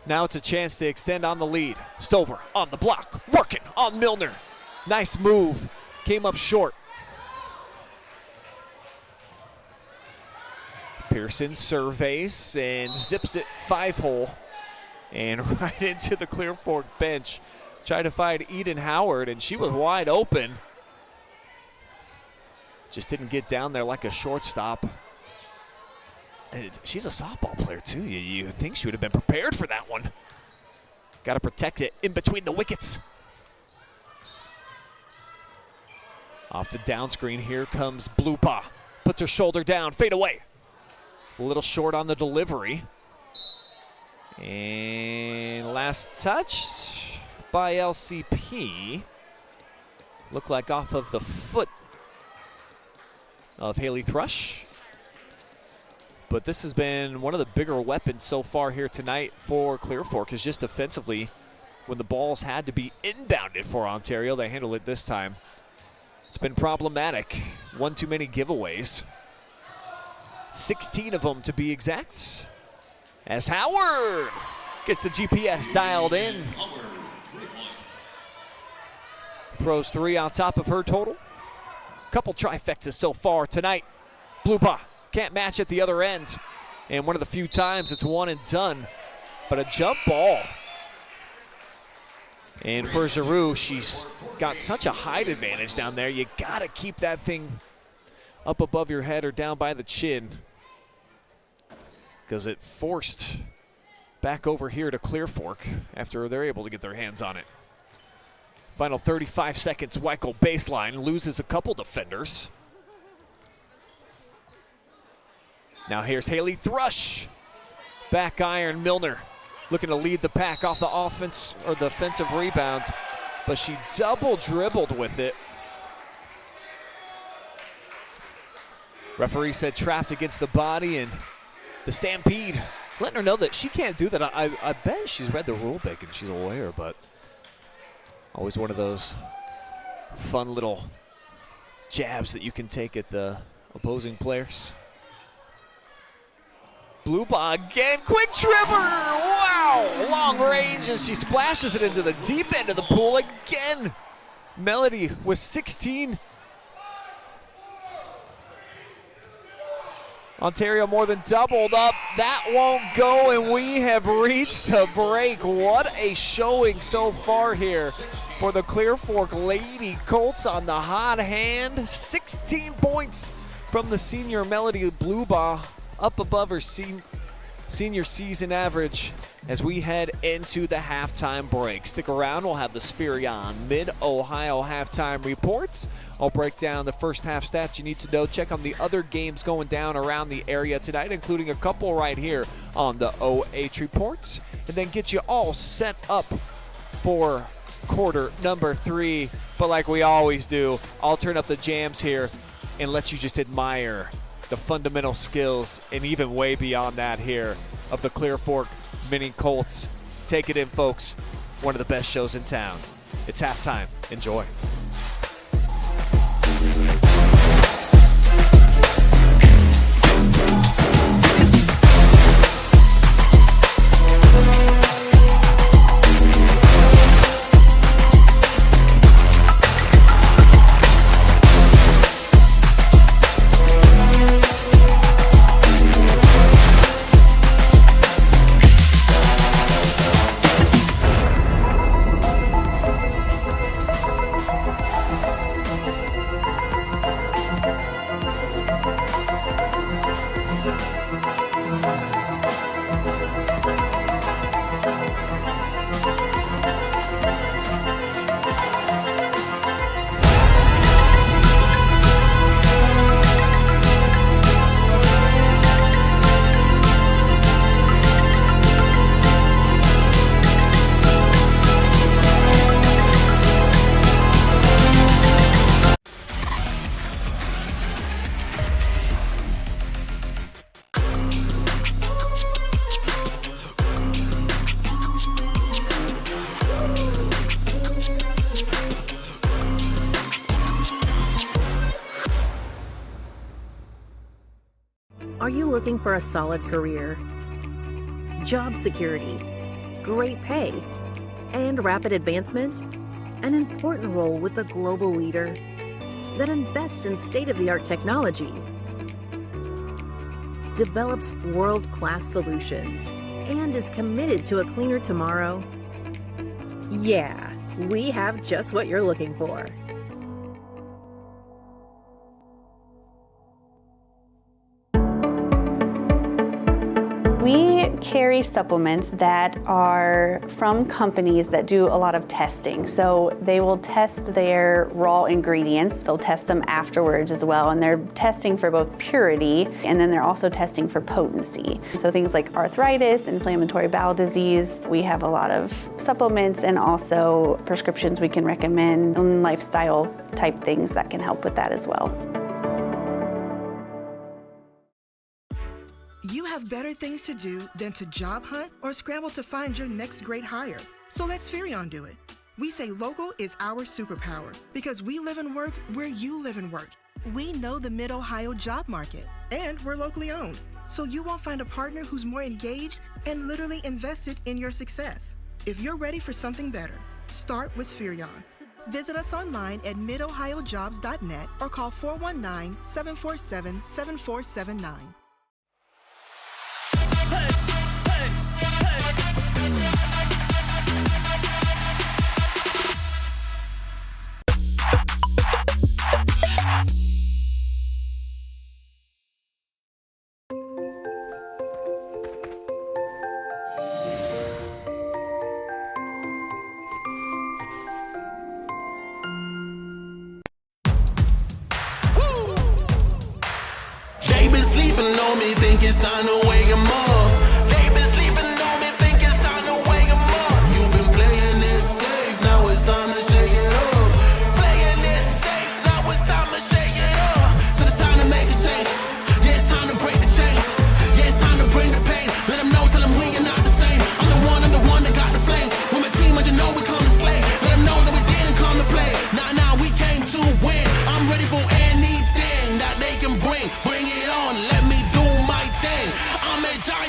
now it's a chance to extend on the lead. Stover on the block, working on Milner. Nice move, came up short. Pearson surveys and zips it 5-hole and right into the Clear Fork bench. Tried to find Eden Howard, and she was wide open. Just didn't get down there like a shortstop. And she's a softball player too. You think she would have been prepared for that one. Got to protect it in between the wickets. Off the down screen, here comes Blubaugh. Puts her shoulder down, fade away. A little short on the delivery. And last touch by LCP. Looked like off of the foot of Haley Thrush. But this has been one of the bigger weapons so far here tonight for Clear Fork, is just defensively, when the balls had to be inbounded for Ontario, they handled it this time. It's been problematic. One too many giveaways. 16 of them to be exact. As Howard gets the GPS dialed in. Throws 3 on top of her total. Couple trifectas so far tonight. Blubaugh can't match at the other end. And one of the few times it's one and done. But a jump ball. And for Jeru, she's got such a height advantage down there. You gotta keep that thing up above your head or down by the chin, because it forced back over here to Clear Fork after they're able to get their hands on it. Final 35 seconds, Weichel baseline, loses a couple defenders. Now here's Haley Thrush. Back iron, Milner looking to lead the pack off the offense or the defensive rebound, but she double dribbled with it. Referee said trapped against the body, and the Stampede letting her know that she can't do that. I bet she's read the rule book and she's aware, but always one of those fun little jabs that you can take at the opposing players. Blubaugh again, quick tripper, wow, long range, and she splashes it into the deep end of the pool again. Melody with 16. Ontario more than doubled up. That won't go, and we have reached the break. What a showing so far here for the Clear Fork Lady Colts on the hot hand. 16 points from the senior Melody Blubaugh, up above her senior season average as we head into the halftime break. Stick around, we'll have the Spherion Mid-Ohio halftime reports. I'll break down the first half stats you need to know. Check on the other games going down around the area tonight, including a couple right here on the OH reports, and then get you all set up for quarter number 3. But like we always do, I'll turn up the jams here and let you just admire the fundamental skills and even way beyond that here of the Clear Fork Mini Colts. Take it in, folks. One of the best shows in town. It's halftime. Enjoy. Are you looking for a solid career, job security, great pay, and rapid advancement? An important role with a global leader that invests in state-of-the-art technology, develops world-class solutions, and is committed to a cleaner tomorrow? Yeah, we have just what you're looking for. We carry supplements that are from companies that do a lot of testing. So they will test their raw ingredients. They'll test them afterwards as well. And they're testing for both purity, and then they're also testing for potency. So things like arthritis, inflammatory bowel disease. We have a lot of supplements and also prescriptions we can recommend, and lifestyle type things that can help with that as well. You have better things to do than to job hunt or scramble to find your next great hire. So let Spherion do it. We say local is our superpower because we live and work where you live and work. We know the Mid-Ohio job market, and we're locally owned. So you won't find a partner who's more engaged and literally invested in your success. If you're ready for something better, start with Spherion. Visit us online at midohiojobs.net or call 419-747-7479. They been sleeping on me, think it's time to wake 'em up. They been sleeping on me, think it's time to wake 'em up. You've been playing it safe, now it's time to shake it up. Playing it safe, now it's time to shake it up. So it's time to make a change. Yeah, it's time to break the chains. Yeah, it's time to bring the pain. Let them know, tell them we are not the same. I'm the one that got the flames. With my team, you know we come to slay. Let them know that we didn't come to play. Nah, we came to win. I'm ready for anything that they can bring. Bring it on, let me do my thing. I'm a giant.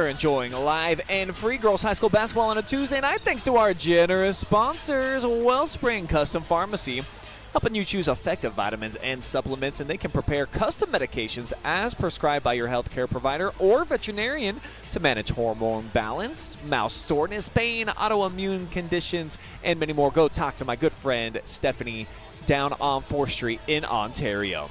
You're enjoying live and free girls high school basketball on a Tuesday night thanks to our generous sponsors, Wellspring Custom Pharmacy, helping you choose effective vitamins and supplements, and they can prepare custom medications as prescribed by your healthcare provider or veterinarian to manage hormone balance, mouth soreness, pain, autoimmune conditions, and many more. Go talk to my good friend Stephanie down on 4th Street in Ontario.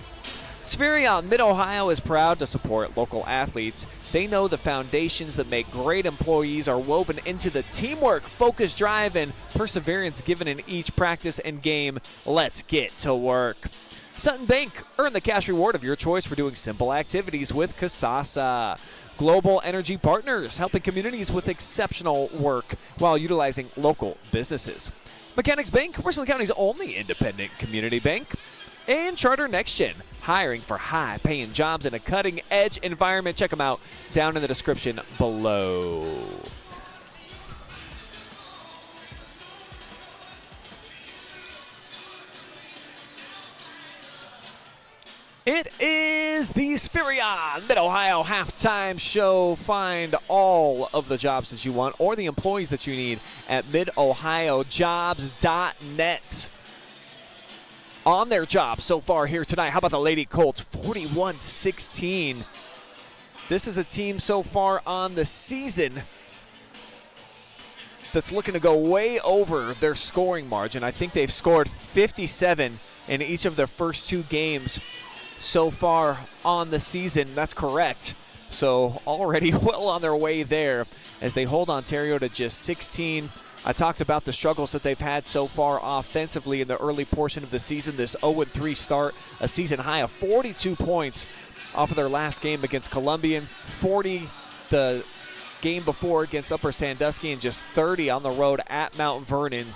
Spherion Mid-Ohio is proud to support local athletes. They know the foundations that make great employees are woven into the teamwork, focus, drive, and perseverance given in each practice and game. Let's get to work. Sutton Bank, earn the cash reward of your choice for doing simple activities with Kasasa. Global Energy Partners, helping communities with exceptional work while utilizing local businesses. Mechanics Bank, Richland County's only independent community bank. And Charter NextGen, hiring for high-paying jobs in a cutting-edge environment. Check them out down in the description below. It is the Spherion Mid-Ohio halftime show. Find all of the jobs that you want or the employees that you need at midohiojobs.net. On their job so far here tonight. How about the Lady Colts? 41-16. This is a team so far on the season that's looking to go way over their scoring margin. I think they've scored 57 in each of their first 2 games so far on the season. That's correct. So already well on their way there as they hold Ontario to just 16. I talked about the struggles that they've had so far offensively in the early portion of the season. This 0-3 start, a season high of 42 points off of their last game against Columbian, 40 the game before against Upper Sandusky, and just 30 on the road at Mount Vernon.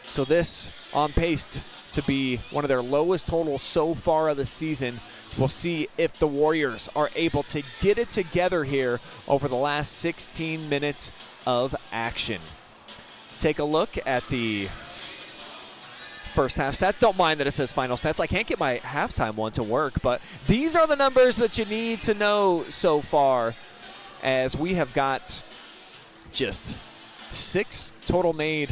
So this on pace to be one of their lowest totals so far of the season. We'll see if the Warriors are able to get it together here over the last 16 minutes of action. Take a look at the first half stats. Don't mind that it says final stats. I can't get my halftime one to work, but these are the numbers that you need to know so far, as we have got just 6 total made.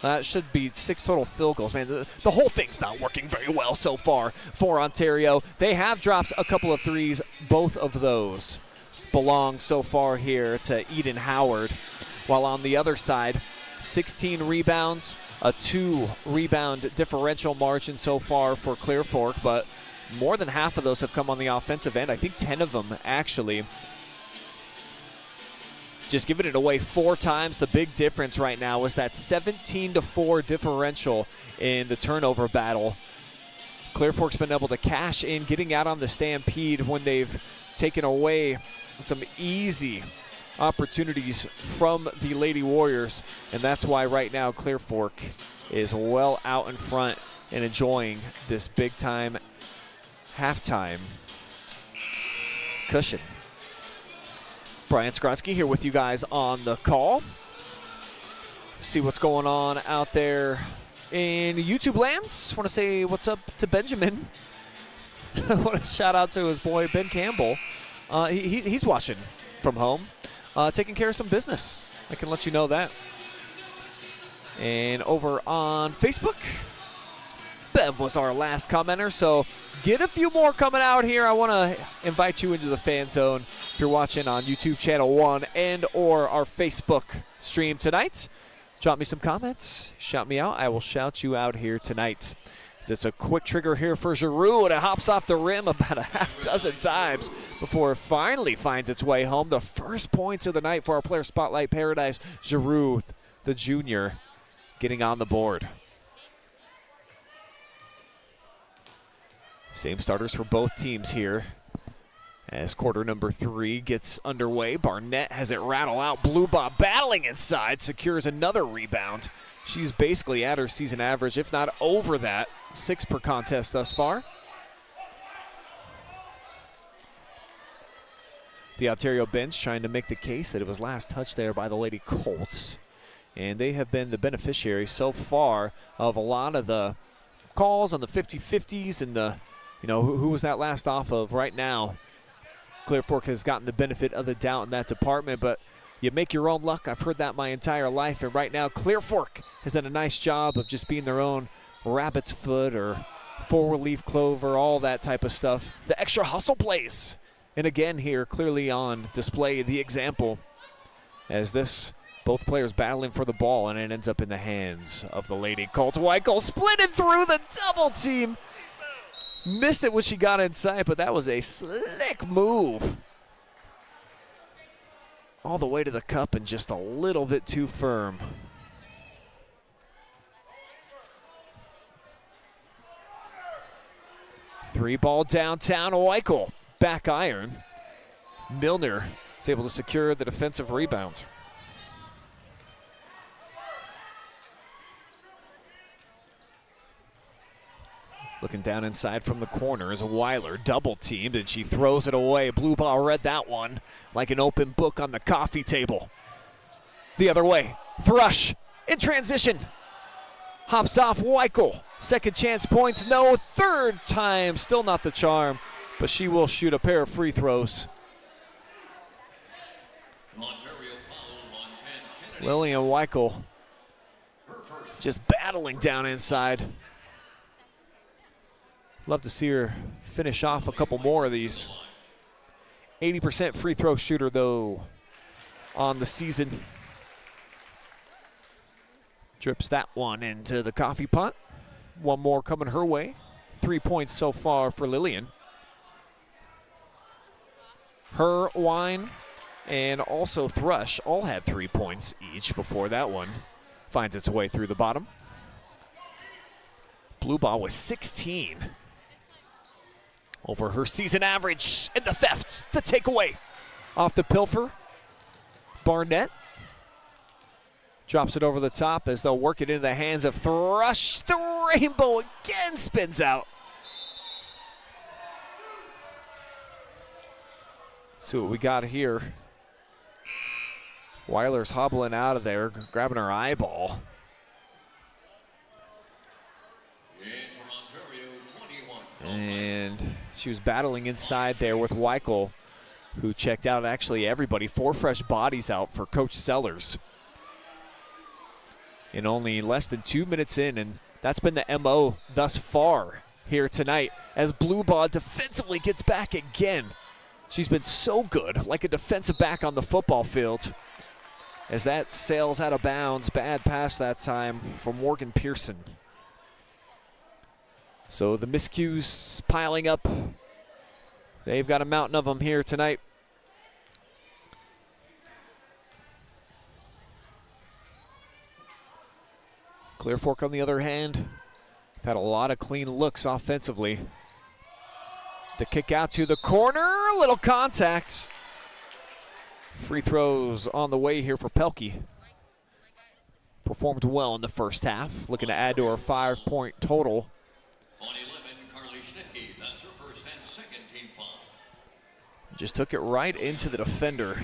That should be 6 total field goals. Man, the whole thing's not working very well so far for Ontario. They have dropped a couple of threes. Both of those belong so far here to Eden Howard. While on the other side, 16 rebounds, a 2-rebound differential margin so far for Clear Fork, but more than half of those have come on the offensive end. I think 10 of them actually. Just giving it away 4 times. The big difference right now is that 17-4 differential in the turnover battle. Clear Fork's been able to cash in, getting out on the stampede when they've taken away some easy opportunities from the Lady Warriors, and that's why right now Clear Fork is well out in front and enjoying this big-time halftime cushion. Brian Skowronski here with you guys on the call. See what's going on out there in YouTube lands. Want to say what's up to Benjamin. Want to shout out to his boy Ben Campbell. He's watching from home, taking care of some business. I can let you know that. And over on Facebook, Bev was our last commenter, so get a few more coming out here. I want to invite you into the fan zone if you're watching on YouTube Channel 1 and or our Facebook stream tonight. Drop me some comments, shout me out. I will shout you out here tonight. It's a quick trigger here for Jeru, and it hops off the rim about a half dozen times before it finally finds its way home. The first points of the night for our player spotlight, Paradise Jeru, the junior, getting on the board. Same starters for both teams here as quarter number 3 gets underway. Barnett has it rattle out. Blubaugh battling inside, secures another rebound. She's basically at her season average, if not over that. 6 per contest thus far. The Ontario bench trying to make the case that it was last touched there by the Lady Colts. And they have been the beneficiaries so far of a lot of the calls on the 50-50s and the, who was that last off of right now? Clear Fork has gotten the benefit of the doubt in that department, but you make your own luck. I've heard that my entire life, and right now Clear Fork has done a nice job of just being their own rabbit's foot or four-leaf clover, all that type of stuff. The extra hustle plays. And again here, clearly on display, the example as this, both players battling for the ball, and it ends up in the hands of the Lady Colts. Weichel split it through the double team. Missed it when she got inside, but that was a slick move. All the way to the cup and just a little bit too firm. Three ball downtown, Weichel, back iron. Milner is able to secure the defensive rebound. Looking down inside from the corner is Weiler, double teamed, and she throws it away. Blubaugh read that one like an open book on the coffee table. The other way, Thrush in transition. Hops off Weichel. Second chance points, no. Third time, still not the charm, but she will shoot a pair of free throws. Lillian Weichel just battling down inside. Love to see her finish off a couple more of these. 80% free throw shooter, though, on the season. Drips that one into the coffee pot. One more coming her way. 3 points so far for Lillian. Her, Wine, and also Thrush all had 3 points each before that one finds its way through the bottom. Blubaugh was 16 over her season average. And the thefts, the takeaway off the pilfer. Barnett drops it over the top as they'll work it into the hands of Thrush. The rainbow again spins out. See what we got here. Weiler's hobbling out of there, grabbing her eyeball. And she was battling inside there with Weichel, who checked out actually everybody. 4 fresh bodies out for Coach Sellers. In only less than 2 minutes in, and that's been the MO thus far here tonight as Blubaugh defensively gets back again. She's been so good, like a defensive back on the football field, as that sails out of bounds. Bad pass that time from Morgan Pearson. So the miscues piling up. They've got a mountain of them here tonight. Clear Fork, on the other hand, had a lot of clean looks offensively. The kick out to the corner, little contacts. Free throws on the way here for Pelkey. Performed well in the first half, looking to add to her 5-point total. On 11, Carly Schnittke, that's her first and second team foul. Just took it right into the defender.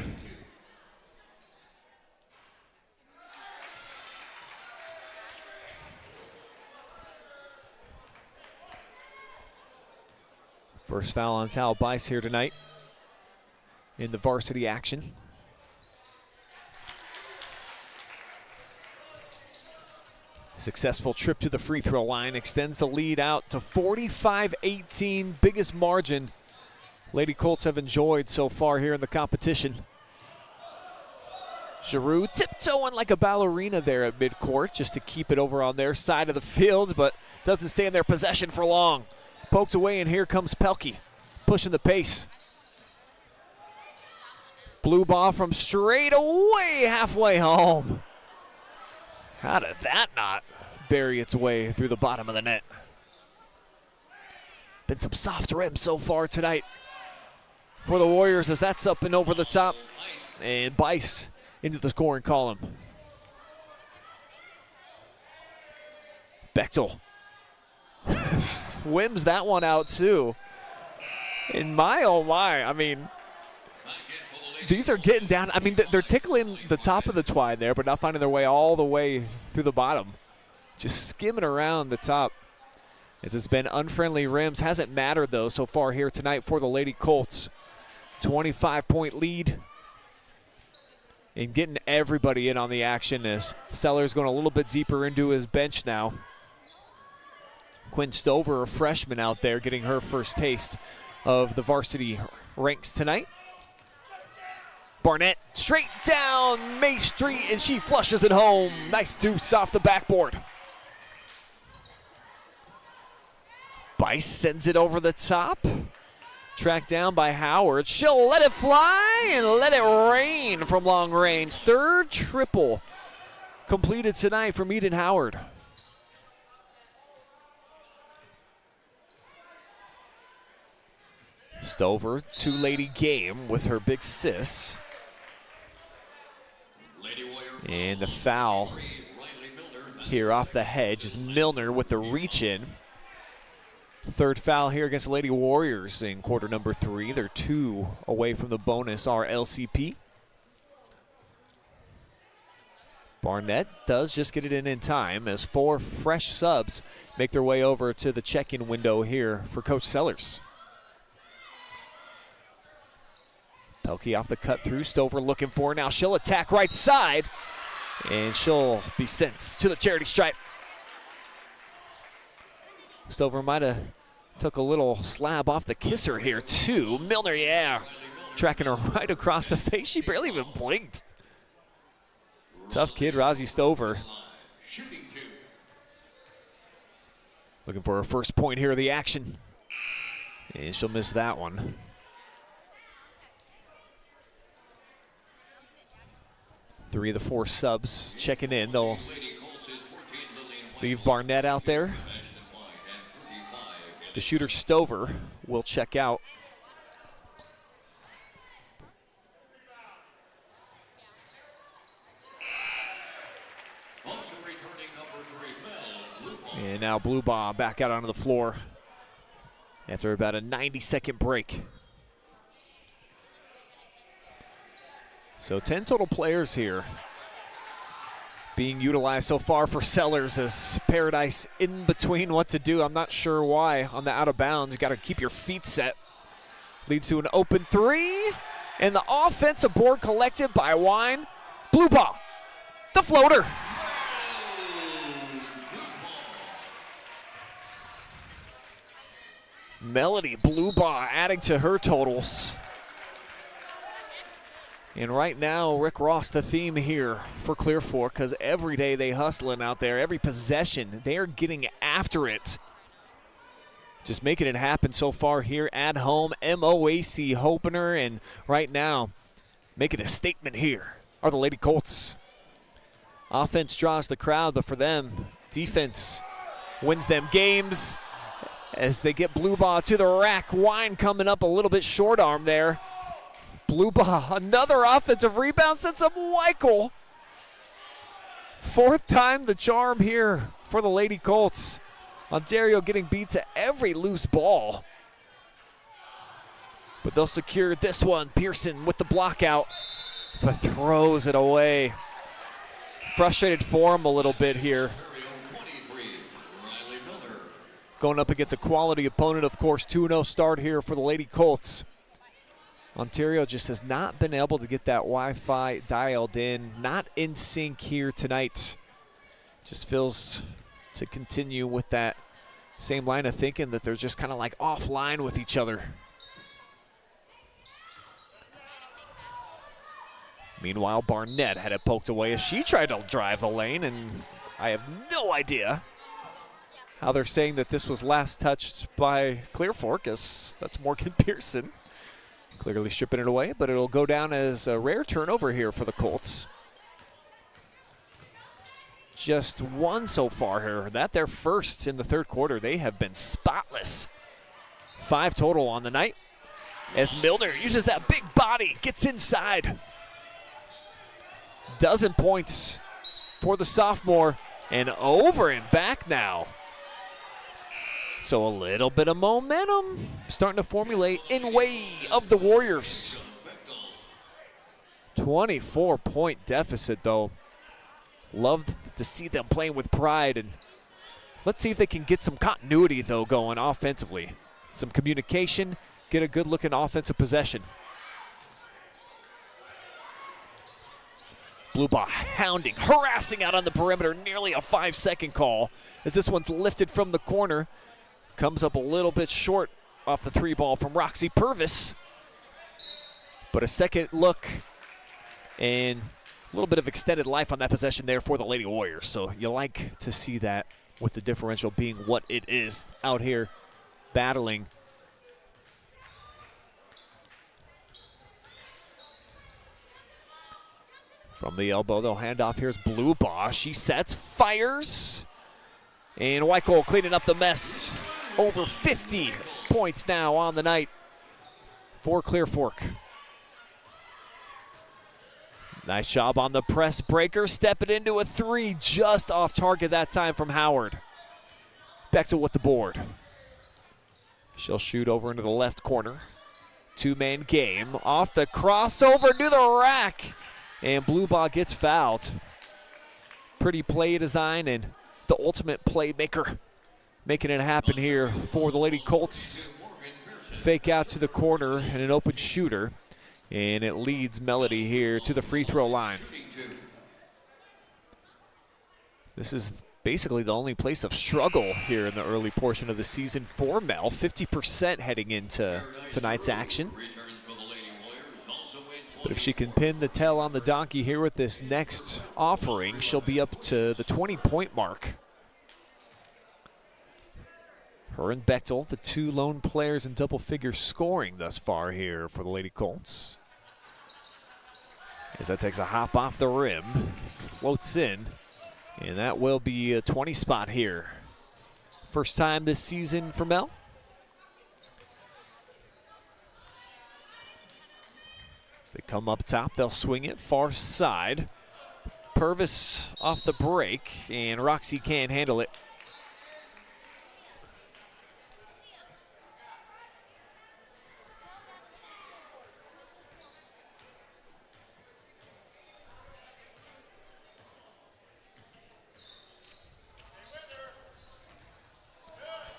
First foul on Tal Bice here tonight in the varsity action. Successful trip to the free throw line extends the lead out to 45-18, biggest margin Lady Colts have enjoyed so far here in the competition. Jeru tiptoeing like a ballerina there at midcourt just to keep it over on their side of the field, but doesn't stay in their possession for long. Poked away, and here comes Pelkey, pushing the pace. Blubaugh from straight away, halfway home. How did that not bury its way through the bottom of the net? Been some soft rims so far tonight for the Warriors as that's up and over the top. And Bice into the scoring column. Bechtel swims that one out too. And my, oh my, I mean, these are getting down. I mean, they're tickling the top of the twine there, but not finding their way all the way through the bottom. Just skimming around the top. As it's been unfriendly rims. Hasn't mattered, though, so far here tonight for the Lady Colts. 25-point lead. And getting everybody in on the action as Sellers going a little bit deeper into his bench now. Quinn Stover, a freshman out there, getting her first taste of the varsity ranks tonight. Barnett straight down May Street, and she flushes it home. Nice deuce off the backboard. Bice sends it over the top. Tracked down by Howard. She'll let it fly and let it rain from long range. Third triple completed tonight from Eden Howard. Stover to Lady Game with her big sis. And the foul here off the hedge is Milner with the reach in. Third foul here against Lady Warriors in quarter number 3. They're 2 away from the bonus RLCP. Barnett does just get it in time as 4 fresh subs make their way over to the check-in window here for Coach Sellers. Pelkey off the cut through. Stover looking for her now. She'll attack right side, and she'll be sent to the charity stripe. Stover might have took a little slab off the kisser here too. Milner, yeah, tracking her right across the face. She barely even blinked. Tough kid, Rosie Stover. Looking for her first point here of the action. And she'll miss that one. Three of the 4 subs checking in. They'll leave Barnett out there. The shooter Stover will check out. And now Blubaugh back out onto the floor after about a 90-second break. So 10 total players here being utilized so far for Sellers as Paradise in between what to do. I'm not sure why on the out of bounds. You got to keep your feet set. Leads to an open 3. And the offensive board collected by Wine. Blubaugh, the floater. Melody Blubaugh adding to her totals. And right now, Rick Ross, the theme here for Clear Fork, because every day they hustling out there, every possession, they are getting after it. Just making it happen so far here at home. MOAC opener, and right now, making a statement here are the Lady Colts. Offense draws the crowd, but for them, defense wins them games as they get Blubaugh to the rack. Wine coming up a little bit short arm there. Blubaugh, another offensive rebound, sends up Weichel. 4th time the charm here for the Lady Colts. Ontario getting beat to every loose ball. But they'll secure this one. Pearson with the block out, but throws it away. Frustrated for him a little bit here. Going up against a quality opponent, of course. 2-0 start here for the Lady Colts. Ontario just has not been able to get that Wi-Fi dialed in. Not in sync here tonight. Just feels to continue with that same line of thinking that they're just kind of like offline with each other. Meanwhile, Barnett had it poked away as she tried to drive the lane, and I have no idea how they're saying that this was last touched by Clear Fork, as that's Morgan Pearson. Clearly stripping it away, but it'll go down as a rare turnover here for the Colts. Just one so far here. That their first in the 3rd quarter. They have been spotless. 5 total on the night as Milner uses that big body, gets inside. Dozen points for the sophomore, and over and back now. So a little bit of momentum starting to formulate in way of the Warriors. 24-point deficit, though. Love to see them playing with pride, and let's see if they can get some continuity, though, going offensively. Some communication, get a good-looking offensive possession. Blubaugh hounding, harassing out on the perimeter, nearly a 5-second call as this one's lifted from the corner. Comes up a little bit short off the 3 ball from Roxy Purvis. But a second look and a little bit of extended life on that possession there for the Lady Warriors. So you like to see that with the differential being what it is out here battling. From the elbow, they'll hand off. Here's Blubaugh. She sets, fires. And Weichel cleaning up the mess. Over 50 points now on the night for Clear Fork. Nice job on the press breaker. Stepping into a 3, just off target that time from Howard. Bechtel with the board. She'll shoot over into the left corner. 2-man game. Off the crossover to the rack. And Blubaugh gets fouled. Pretty play design and the ultimate playmaker making it happen here for the Lady Colts. Fake out to the corner and an open shooter. And it leads Melody here to the free throw line. This is basically the only place of struggle here in the early portion of the season for Mel. 50% heading into tonight's action. But if she can pin the tail on the donkey here with this next offering, she'll be up to the 20-point mark. Her and Bechtel, the 2 lone players in double-figure scoring thus far here for the Lady Colts. As that takes a hop off the rim, floats in, and that will be a 20 spot here. First time this season for Mel. As they come up top, they'll swing it far side. Purvis off the break, and Roxy can't handle it.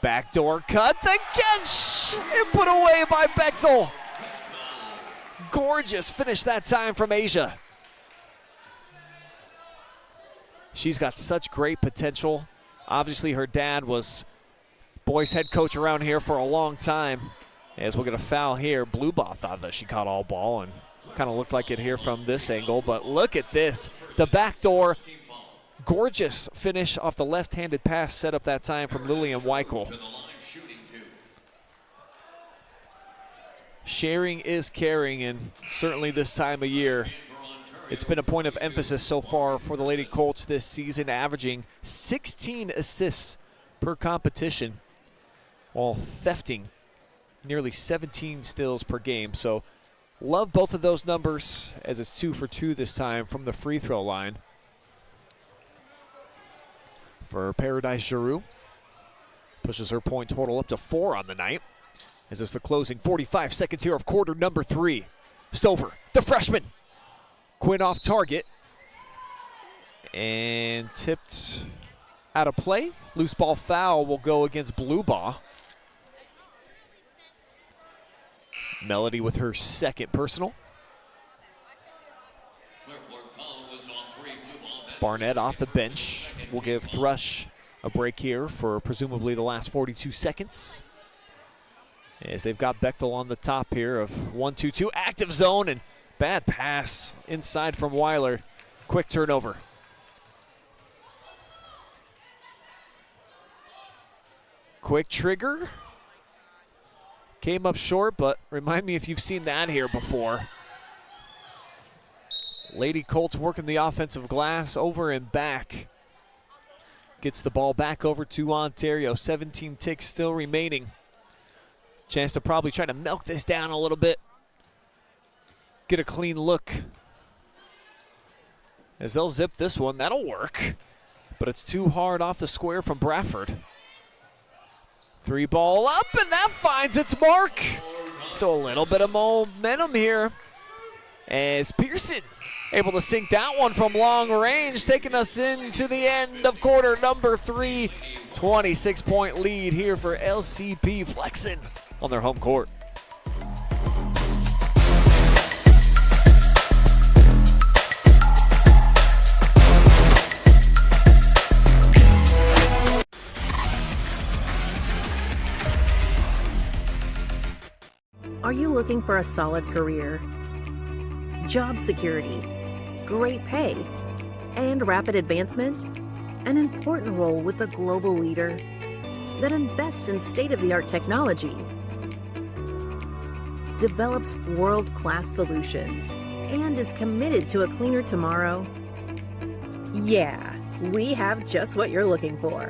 Backdoor cut, the catch, and put away by Bechtel. Gorgeous finish that time from Asia. She's got such great potential. Obviously her dad was boys head coach around here for a long time. As we'll get a foul here. Blubaugh thought that she caught all ball and kind of looked like it here from this angle, but look at this. The backdoor, gorgeous finish off the left-handed pass set up that time from Lillian Weichel. Sharing is caring, and certainly this time of year, it's been a point of emphasis so far for the Lady Colts this season, averaging 16 assists per competition while thefting nearly 17 steals per game. So love both of those numbers as it's 2 for 2 this time from the free throw line. For Paradise Jeru, pushes her point total up to 4 on the night. As it's the closing 45 seconds here of quarter number 3. Stover, the freshman. Quinn off target. And tipped out of play. Loose ball foul will go against Blubaugh. Melody with her second personal. Barnett off the bench. We'll give Thrush a break here for presumably the last 42 seconds. As they've got Bechtel on the top here of 1-2-2. Active zone and bad pass inside from Weiler. Quick turnover. Quick trigger. Came up short, but remind me if you've seen that here before. Lady Colts working the offensive glass over and back. Gets the ball back over to Ontario. 17 ticks still remaining. Chance to probably try to milk this down a little bit. Get a clean look. As they'll zip this one, that'll work. But it's too hard off the square from Bradford. 3 ball up, and that finds its mark. So a little bit of momentum here. As Pearson able to sink that one from long range, taking us into the end of quarter number 3. 26-point lead here for LCP flexing on their home court. looking for a solid career, job security, great pay, and rapid advancement, an important role with a global leader that invests in state-of-the-art technology, develops world-class solutions, and is committed to a cleaner tomorrow? Yeah, we have just what you're looking for.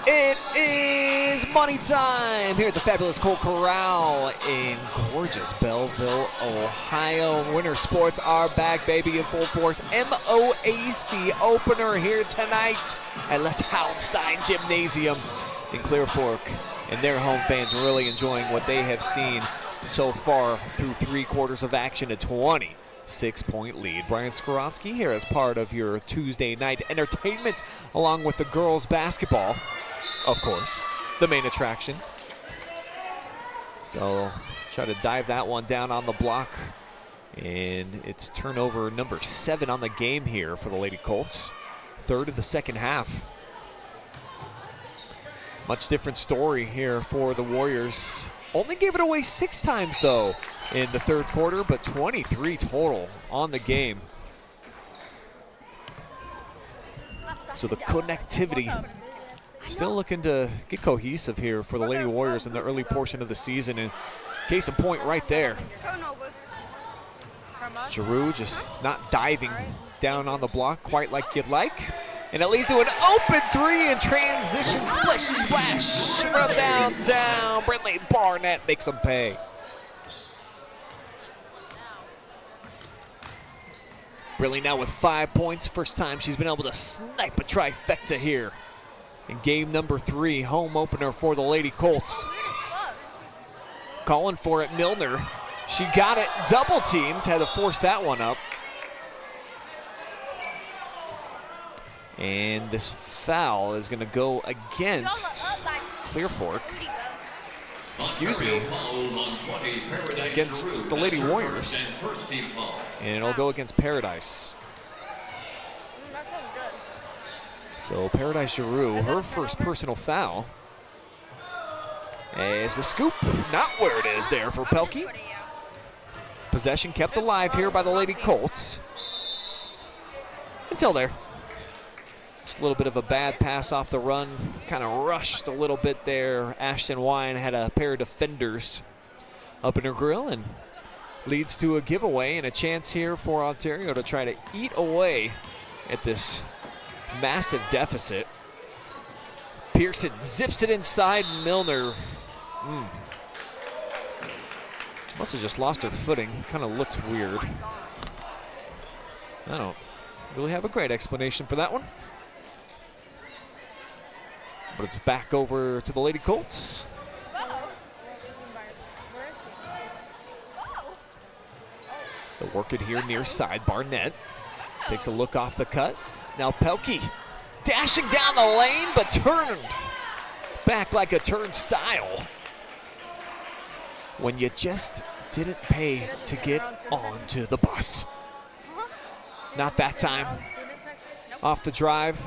It is money time here at the fabulous Colt Corral in gorgeous Belleville, Ohio. Winter sports are back, baby, in full force. MOAC opener here tonight at Les Hauenstein Gymnasium in Clear Fork. And their home fans really enjoying what they have seen so far through 3/4 of action, a 26-point lead. Brian Skowronski here as part of your Tuesday night entertainment, along with the girls basketball. Of course, the main attraction. So try to dive that one down on the block. And it's turnover number 7 on the game here for the Lady Colts. 3rd of the second half. Much different story here for the Warriors. Only gave it away 6 times though in the 3rd quarter, but 23 total on the game. So the connectivity still looking to get cohesive here for the Lady Warriors in the early portion of the season. And case in point right there. Jeru just not diving down on the block quite like you'd like. And it leads to an open 3 in transition. Splish, splash, run down. Brittany Barnett makes them pay. Brittany now with 5 points. First time she's been able to snipe a trifecta here in game number 3, home opener for the Lady Colts. Calling for it, Milner. She got it, double teamed, had to force that one up. And this foul is gonna go against Clear Fork. Excuse me, against the Lady Warriors. And it'll go against Paradise. So Paradise Jeru, her first personal foul. As the scoop, not where it is there for Pelkey. Possession kept alive here by the Lady Colts. Until there. Just a little bit of a bad pass off the run. Kind of rushed a little bit there. Ashton Wine had a pair of defenders up in her grill and leads to a giveaway and a chance here for Ontario to try to eat away at this massive deficit. Pearson zips it inside. Milner must have just lost her footing. Kind of looks weird. I don't really have a great explanation for that one. But it's back over to the Lady Colts. They'll work it here near side. Barnett takes a look off the cut. Now Pelkey dashing down the lane, but turned back like a turnstile when you just didn't pay to get onto the bus. Not that time. Off the drive.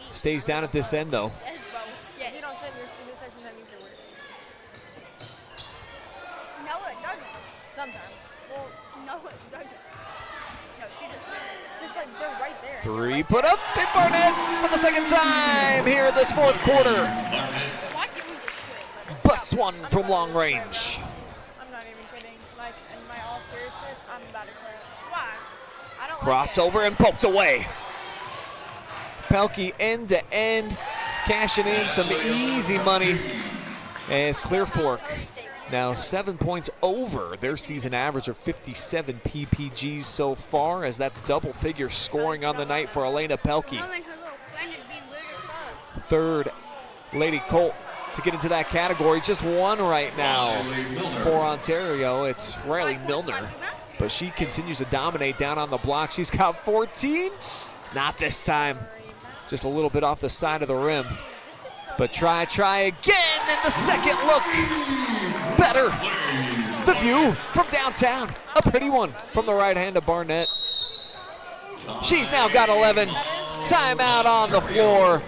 Stays down at this end though. If you don't sit in your student section, that means you're weird. No, it doesn't. Sometimes. Well, no, it doesn't. No, just like they're right there. 3 put up, and Barnett for the second time here in this 4th quarter. Why did we just quit? Busts one from long range. I'm not even kidding. Like, in my all seriousness, I'm about to quit. Why? I don't Crossover and poked away. Pelkey end to end, cashing in some easy money. As Clear Fork now 7 points over their season average of 57 PPGs so far, as that's double figure scoring on the night for Elena Pelkey. 3rd Lady Colt to get into that category. Just one right now for Ontario. It's Riley Milner, but she continues to dominate down on the block. She's got 14. Not this time. Just a little bit off the side of the rim. But try again, and the second look better. The view from downtown, a pretty one from the right hand of Barnett. She's now got 11. Timeout on the floor.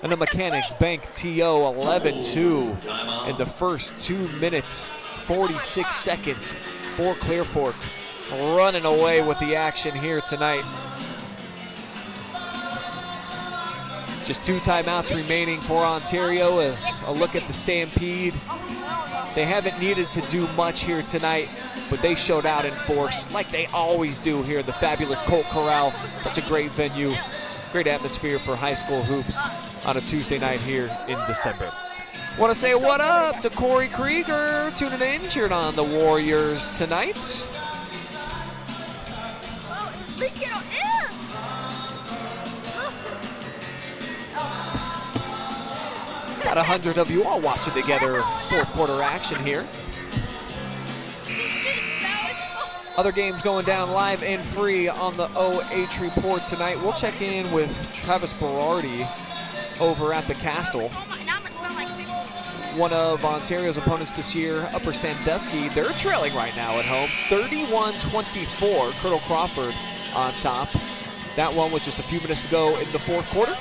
And the Mechanics Bank TO 11-2 in the first 2 minutes, 46 seconds for Clear Fork. Running away with the action here tonight. Just 2 timeouts remaining for Ontario as a look at the Stampede. They haven't needed to do much here tonight, but they showed out in force like they always do here at the fabulous Colt Corral. Such a great venue, great atmosphere for high school hoops on a Tuesday night here in December. Want to say what up to Corey Krieger, tuning in, cheering on the Warriors tonight. About 100 of you all watching together fourth quarter action here. Other games going down live and free on the OH Report tonight. We'll check in with Travis Berardi over at the Castle. One of Ontario's opponents this year, Upper Sandusky, they're trailing right now at home, 31-24. Colonel Crawford on top. That one with just a few minutes to go in the fourth quarter.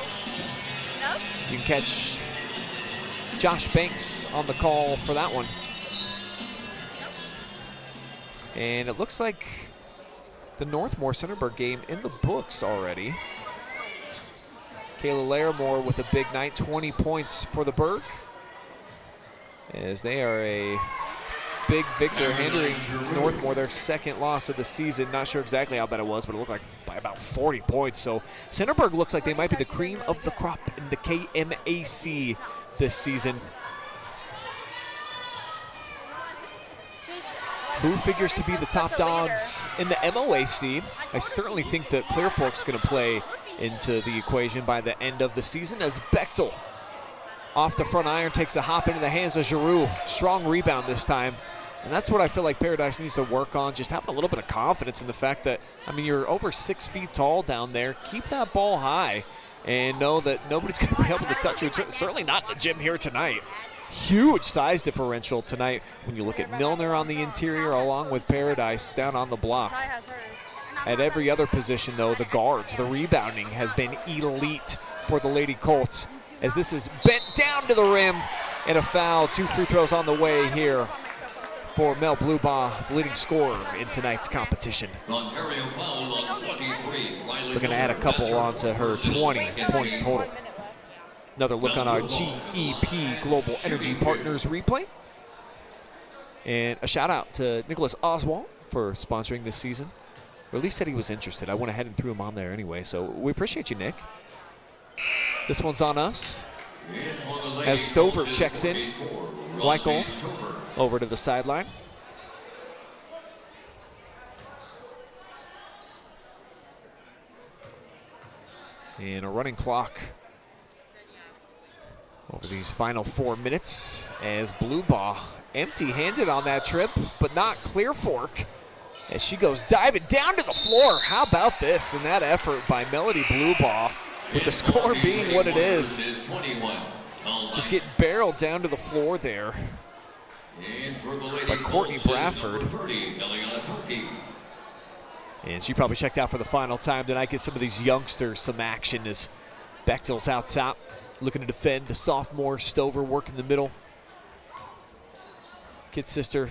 You can catch Josh Banks on the call for that one. And it looks like the Northmore Centerburg game in the books already. Kayla Larimore with a big night, 20 points for the Berg, as they are a big victor, handing Northmore their second loss of the season. Not sure exactly how bad it was, but it looked like by about 40 points. So Centerburg looks like they might be the cream of the crop in the KMAC this season. Who figures to be the top dogs in the MOAC? I certainly think that Clear Fork's going to play into the equation by the end of the season, as Bechtel off the front iron takes a hop into the hands of Jeru. Strong rebound this time. And that's what I feel like Paradise needs to work on, just having a little bit of confidence in the fact that, I mean, you're over 6 feet tall down there. Keep that ball high and know that nobody's going to be able to touch you. Certainly not in the gym here tonight. Huge size differential tonight when you look at Milner on the interior along with Paradise down on the block. At every other position, though, the guards, the rebounding has been elite for the Lady Colts, as this is bent down to the rim and a foul. 2 free throws on the way here for Mel Blubaugh, the leading scorer in tonight's competition. Ontario fouled on 23. Looking to add a couple onto her 20-point total. Another look on our GEP Global Energy Partners replay. And a shout out to Nicholas Oswald for sponsoring this season. Or at least said he was interested. I went ahead and threw him on there anyway, so we appreciate you, Nick. This one's on us. As Stover checks in, Weichel over to the sideline. And a running clock over these final 4 minutes, as Blubaugh empty-handed on that trip, but not Clear Fork, as she goes diving down to the floor. How about this? And that effort by Melody Blubaugh, with the score being what it is. Just get barreled down to the floor there by Courtney Bradford. And she probably checked out for the final time tonight. Get some of these youngsters some action as Bechtel's out top, looking to defend. The sophomore Stover working the middle. Kid sister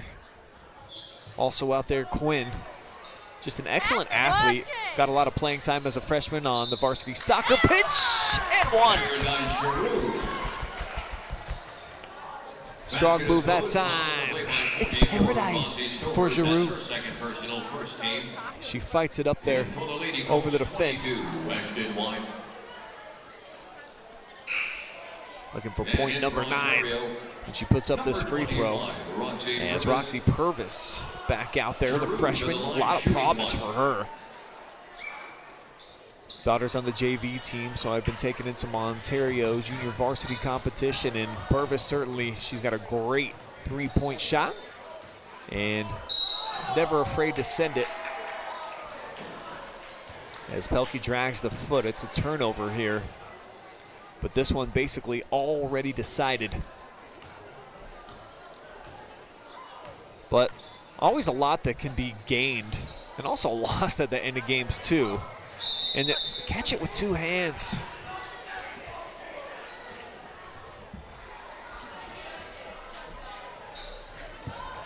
also out there, Quinn. Just an excellent athlete. Got a lot of playing time as a freshman on the varsity soccer pitch, and one. Strong move that time. It's Paradise for Jeru. She fights it up there over the defense. Looking for point number 9. And she puts up this free throw. As Roxy Purvis back out there, the freshman. A lot of problems for her. Daughter's on the JV team, so I've been taking in some Ontario junior varsity competition, and Purvis certainly, she's got a great three-point shot and never afraid to send it. As Pelkey drags the foot, it's a turnover here but this one basically already decided. But always a lot that can be gained and also lost at the end of games too. And catch it with two hands.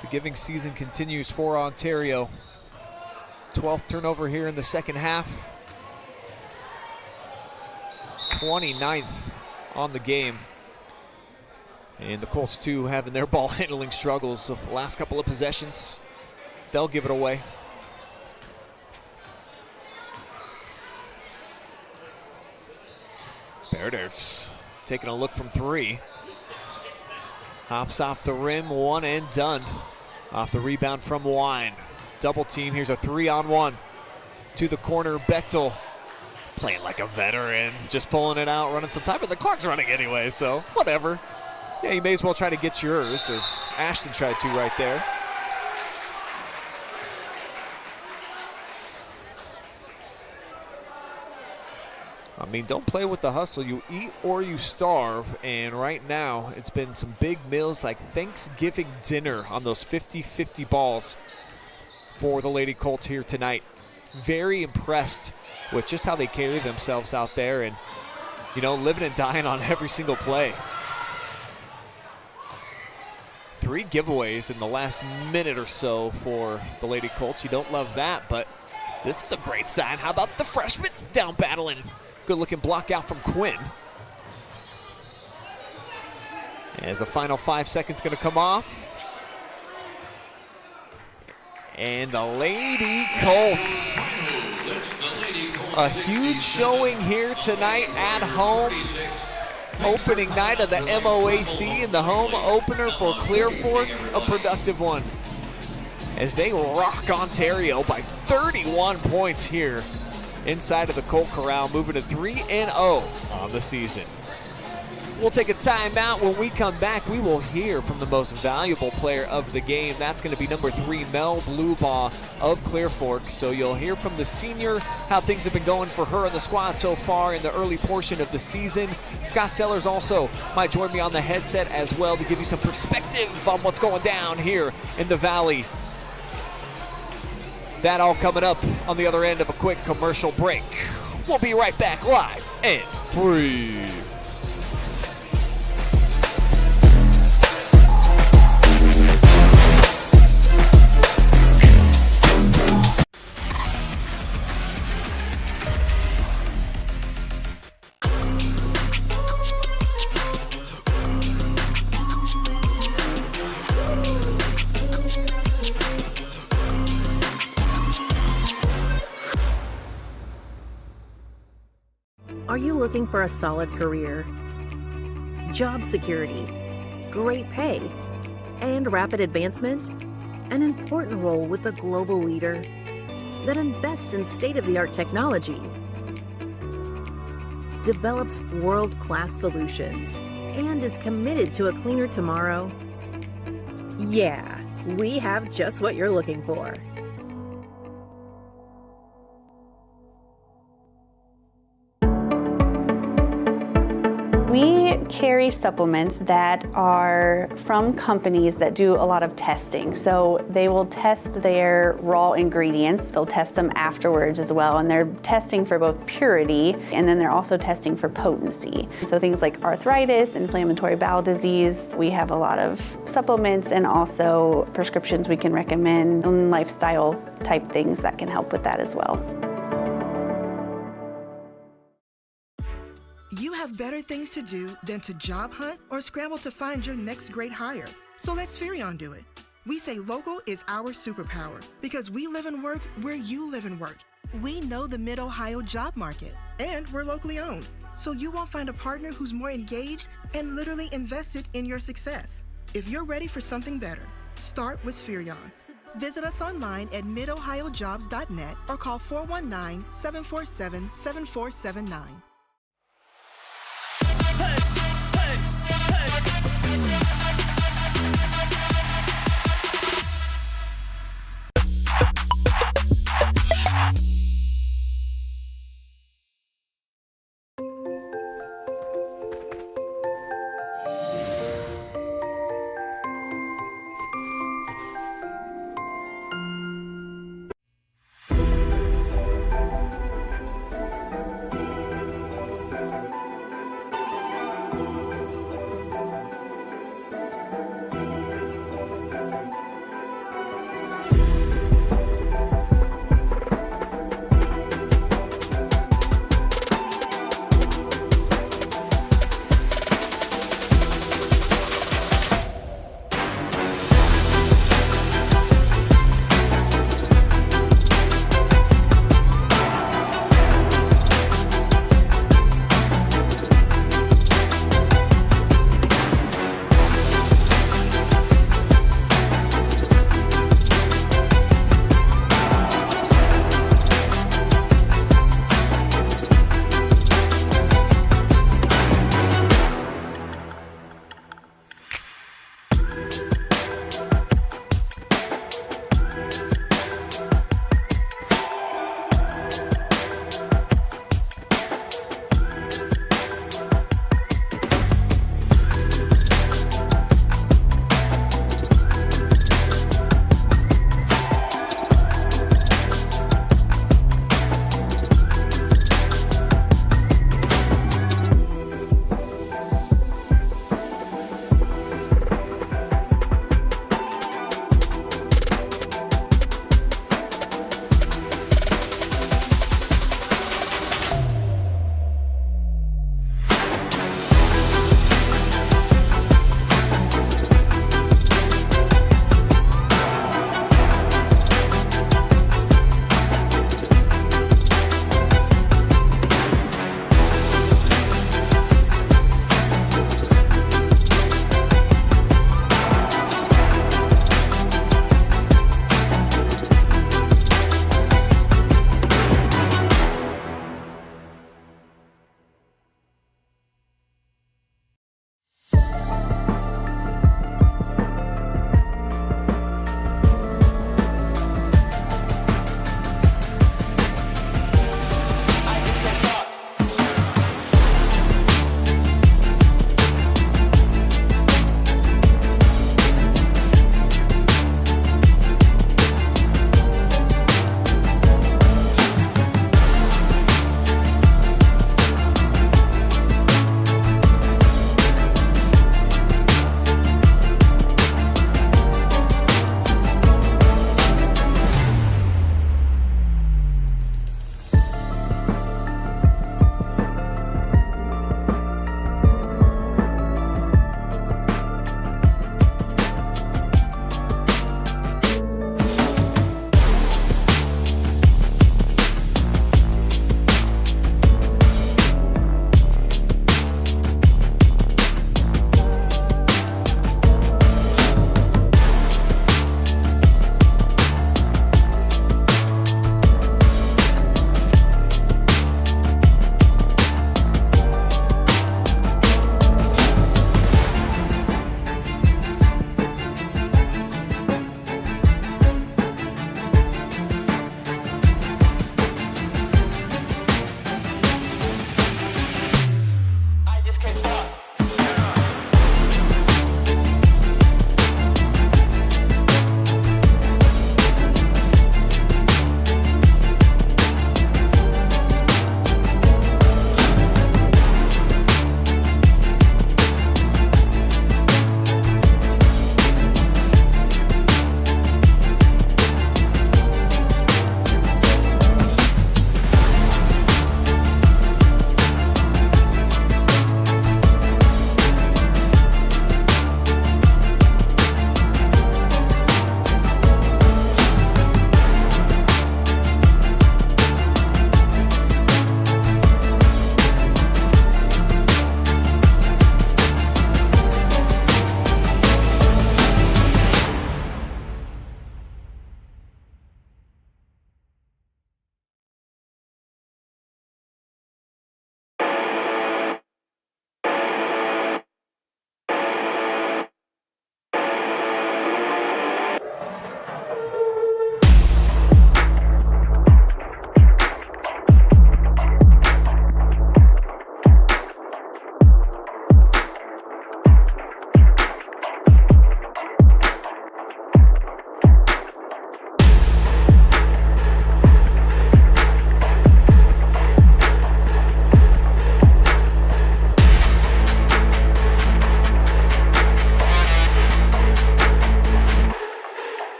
The giving season continues for Ontario. 12th turnover here in the second half. 29th on the game. And the Colts too having their ball handling struggles. So the last couple of possessions, they'll give it away. Paradise taking a look from three. Hops off the rim, one and done. Off the rebound from Wine. Double team, here's a 3-on-1. To the corner, Bechtel. Playing like a veteran, just pulling it out, running some time, but the clock's running anyway, so whatever. Yeah, you may as well try to get yours, as Ashton tried to right there. I mean, don't play with the hustle. You eat or you starve, and right now it's been some big meals like Thanksgiving dinner on those 50-50 balls for the Lady Colts here tonight. Very impressed with just how they carry themselves out there and, you know, living and dying on every single play. 3 giveaways in the last minute or so for the Lady Colts. You don't love that, but this is a great sign. How about the freshman down battling? Good looking block out from Quinn. As the final 5 seconds gonna come off. And the Lady Colts. A huge showing here tonight at home. Opening night of the MOAC and the home opener for Clear Fork, a productive one. As they rock Ontario by 31 points here inside of the Colt Corral, moving to 3-0 on the season. We'll take a timeout. When we come back, we will hear from the most valuable player of the game. That's going to be number 3, Mel Blubaugh of Clear Fork. So you'll hear from the senior how things have been going for her and the squad so far in the early portion of the season. Scott Sellers also might join me on the headset as well to give you some perspective on what's going down here in the Valley. That all coming up on the other end of a quick commercial break. We'll be right back live and free. Are you looking for a solid career, job security, great pay, and rapid advancement? An important role with a global leader that invests in state-of-the-art technology, develops world-class solutions, and is committed to a cleaner tomorrow? Yeah, we have just what you're looking for. We carry supplements that are from companies that do a lot of testing. So they will test their raw ingredients. They'll test them afterwards as well. And they're testing for both purity, and then they're also testing for potency. So things like arthritis, inflammatory bowel disease. We have a lot of supplements and also prescriptions we can recommend, and lifestyle type things that can help with that as well. You have better things to do than to job hunt or scramble to find your next great hire. So let Spherion do it. We say local is our superpower because we live and work where you live and work. We know the Mid-Ohio job market, and we're locally owned. So you won't find a partner who's more engaged and literally invested in your success. If you're ready for something better, start with Spherion. Visit us online at midohiojobs.net or call 419-747-7479.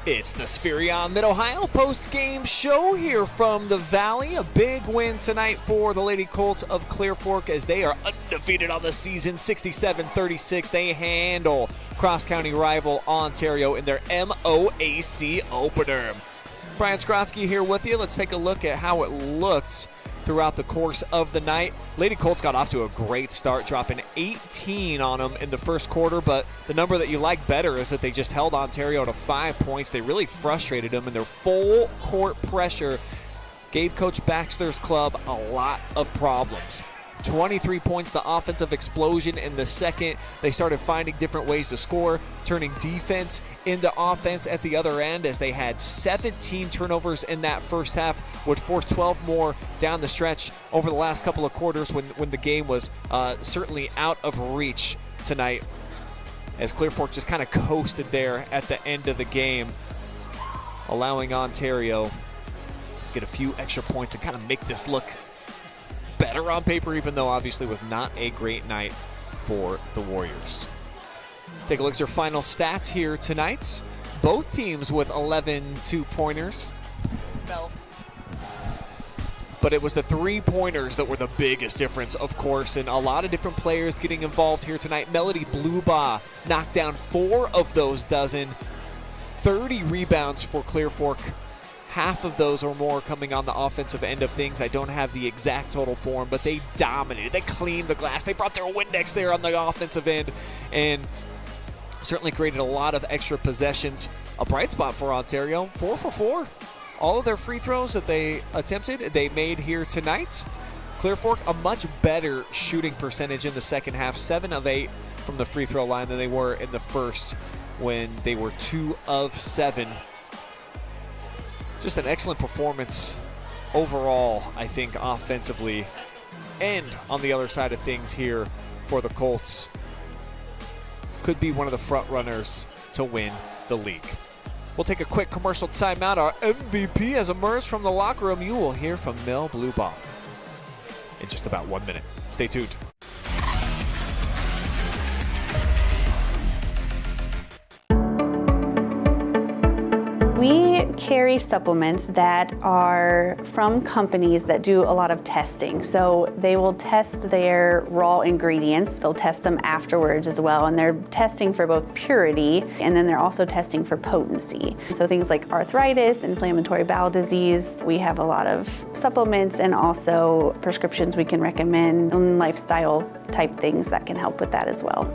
It's the Spherion Mid-Ohio post-game show here from the Valley. A big win tonight for the Lady Colts of Clear Fork as they are undefeated on the season, 67-36. They handle cross-county rival Ontario in their MOAC opener. Brian Skowronski here with you. Let's take a look at how it looked throughout the course of the night. Lady Colts got off to a great start, dropping 18 on them in the first quarter, but the number that you like better is that they just held Ontario to 5 points. They really frustrated them, and their full court pressure gave Coach Baxter's club a lot of problems. 23 points, the offensive explosion in the second. They started finding different ways to score, turning defense into offense at the other end as they had 17 turnovers in that first half, would force 12 more down the stretch over the last couple of quarters when the game was certainly out of reach tonight, as Clear Fork just kind of coasted there at the end of the game, allowing Ontario to get a few extra points and kind of make this look better on paper, even though obviously was not a great night for the Warriors. Take a look at your final stats here tonight. Both teams with 11 two-pointers. No. But it was the three-pointers that were the biggest difference, of course, and a lot of different players getting involved here tonight. Lady Blubaugh knocked down 4 of those dozen. 30 rebounds for Clear Fork. Half of those or more coming on the offensive end of things. I don't have the exact total for them, but they dominated. They cleaned the glass. They brought their Windex there on the offensive end and certainly created a lot of extra possessions. A bright spot for Ontario, 4 for 4. All of their free throws that they attempted, they made here tonight. Clear Fork, a much better shooting percentage in the second half, 7 of 8 from the free throw line than they were in the first when they were 2 of 7. Just an excellent performance overall, I think, offensively. And on the other side of things here for the Colts, could be one of the front runners to win the league. We'll take a quick commercial timeout. Our MVP has emerged from the locker room. You will hear from Mel Blubaugh in just about 1 minute. Stay tuned. We carry supplements that are from companies that do a lot of testing. So they will test their raw ingredients. They'll test them afterwards as well. And they're testing for both purity, and then they're also testing for potency. So things like arthritis, inflammatory bowel disease. We have a lot of supplements and also prescriptions we can recommend, and lifestyle type things that can help with that as well.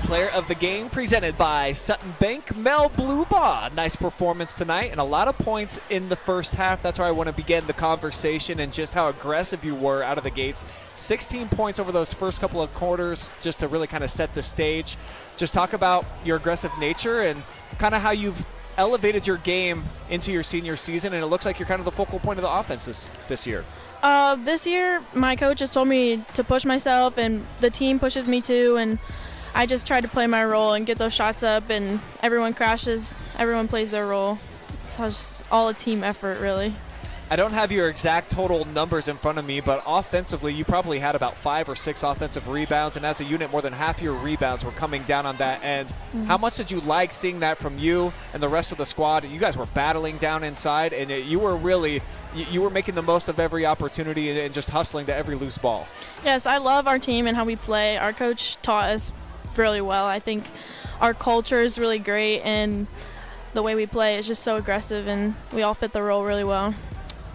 Player of the game presented by Sutton Bank, Mel Blubaugh. Nice performance tonight and a lot of points in the first half. That's where I want to begin the conversation and just how aggressive you were out of the gates. 16 points over those first couple of quarters just to really kind of set the stage. Just talk about your aggressive nature and kind of how you've elevated your game into your senior season, and it looks like you're kind of the focal point of the offense this year. This year, my coach has told me to push myself, and the team pushes me too, and I just try to play my role and get those shots up, and everyone crashes, everyone plays their role. It's just all a team effort, really. I don't have your exact total numbers in front of me, but offensively, you probably had about 5 or 6 offensive rebounds, and as a unit, more than half your rebounds were coming down on that end. Mm-hmm. How much did you like seeing that from you and the rest of the squad? You guys were battling down inside, and you were really you were making the most of every opportunity and just hustling to every loose ball. Yes, I love our team and how we play. Our coach taught us really well. I think our culture is really great, and the way we play is just so aggressive, and we all fit the role really well.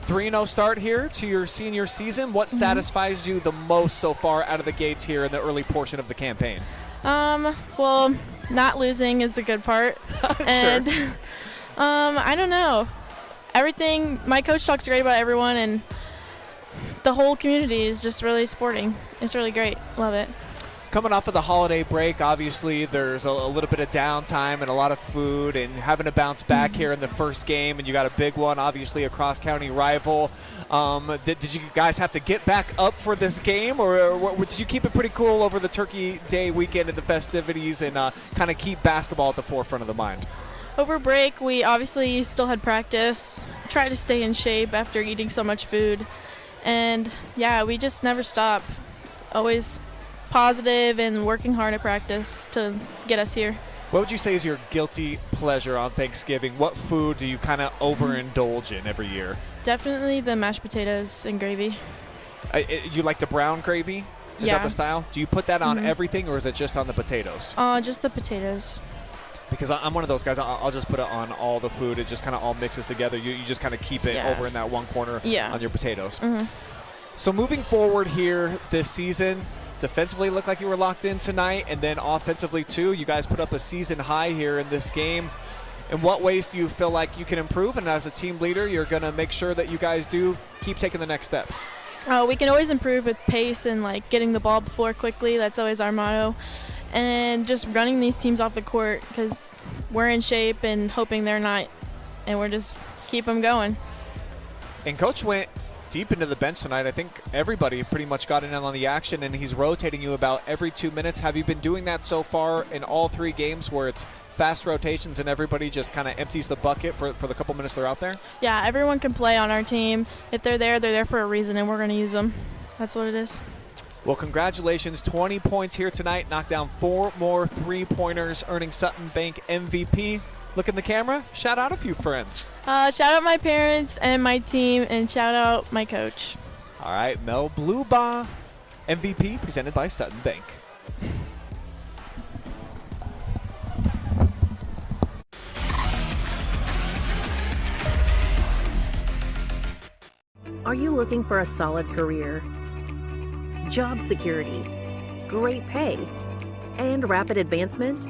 3-0 start here to your senior season. What satisfies you the most so far out of the gates here in the early portion of the campaign? Well, not losing is the good part. And I don't know. Everything, my coach talks great about everyone, and the whole community is just really supporting. It's really great. Love it. Coming off of the holiday break, obviously there's a little bit of downtime and a lot of food and having to bounce back here in the first game, and you got a big one, obviously a cross-county rival. Did you guys have to get back up for this game, or did you keep it pretty cool over the Turkey Day weekend and the festivities and kind of keep basketball at the forefront of the mind? Over break, we obviously still had practice, tried to stay in shape after eating so much food, and yeah, we just never stop. Always positive and working hard at practice to get us here. What would you say is your guilty pleasure on Thanksgiving? What food do you kind of overindulge in every year? Definitely the mashed potatoes and gravy. You like the brown gravy? Is that the style? Do you put that on everything, or is it just on the potatoes? Just the potatoes. Because I'm one of those guys, I'll just put it on all the food. It just kind of all mixes together. You just kind of keep it over in that one corner on your potatoes. So moving forward here this season, defensively looked like you were locked in tonight, and then offensively too. You guys put up a season high here in this game. In what ways do you feel like you can improve? And as a team leader, you're going to make sure that you guys do keep taking the next steps. We can always improve with pace and like getting the ball before quickly. That's always our motto. And just running these teams off the court, because we're in shape and hoping they're not, and we're just keep them going. And Coach went deep into the bench tonight. I think everybody pretty much got in on the action, and he's rotating you about every 2 minutes. Have you been doing that so far in all 3 games where it's fast rotations and everybody just kind of empties the bucket for the couple minutes they're out there? Yeah, everyone can play on our team. If they're there for a reason, and we're going to use them. That's what it is. Well, congratulations. 20 points here tonight. Knocked down 4 more 3-pointers, earning Sutton Bank MVP. Look in the camera. Shout out a few friends. Shout out my parents and my team, and shout out my coach. All right, Mel Blubaugh, MVP, presented by Sutton Bank. Are you looking for a solid career, job security, great pay, and rapid advancement?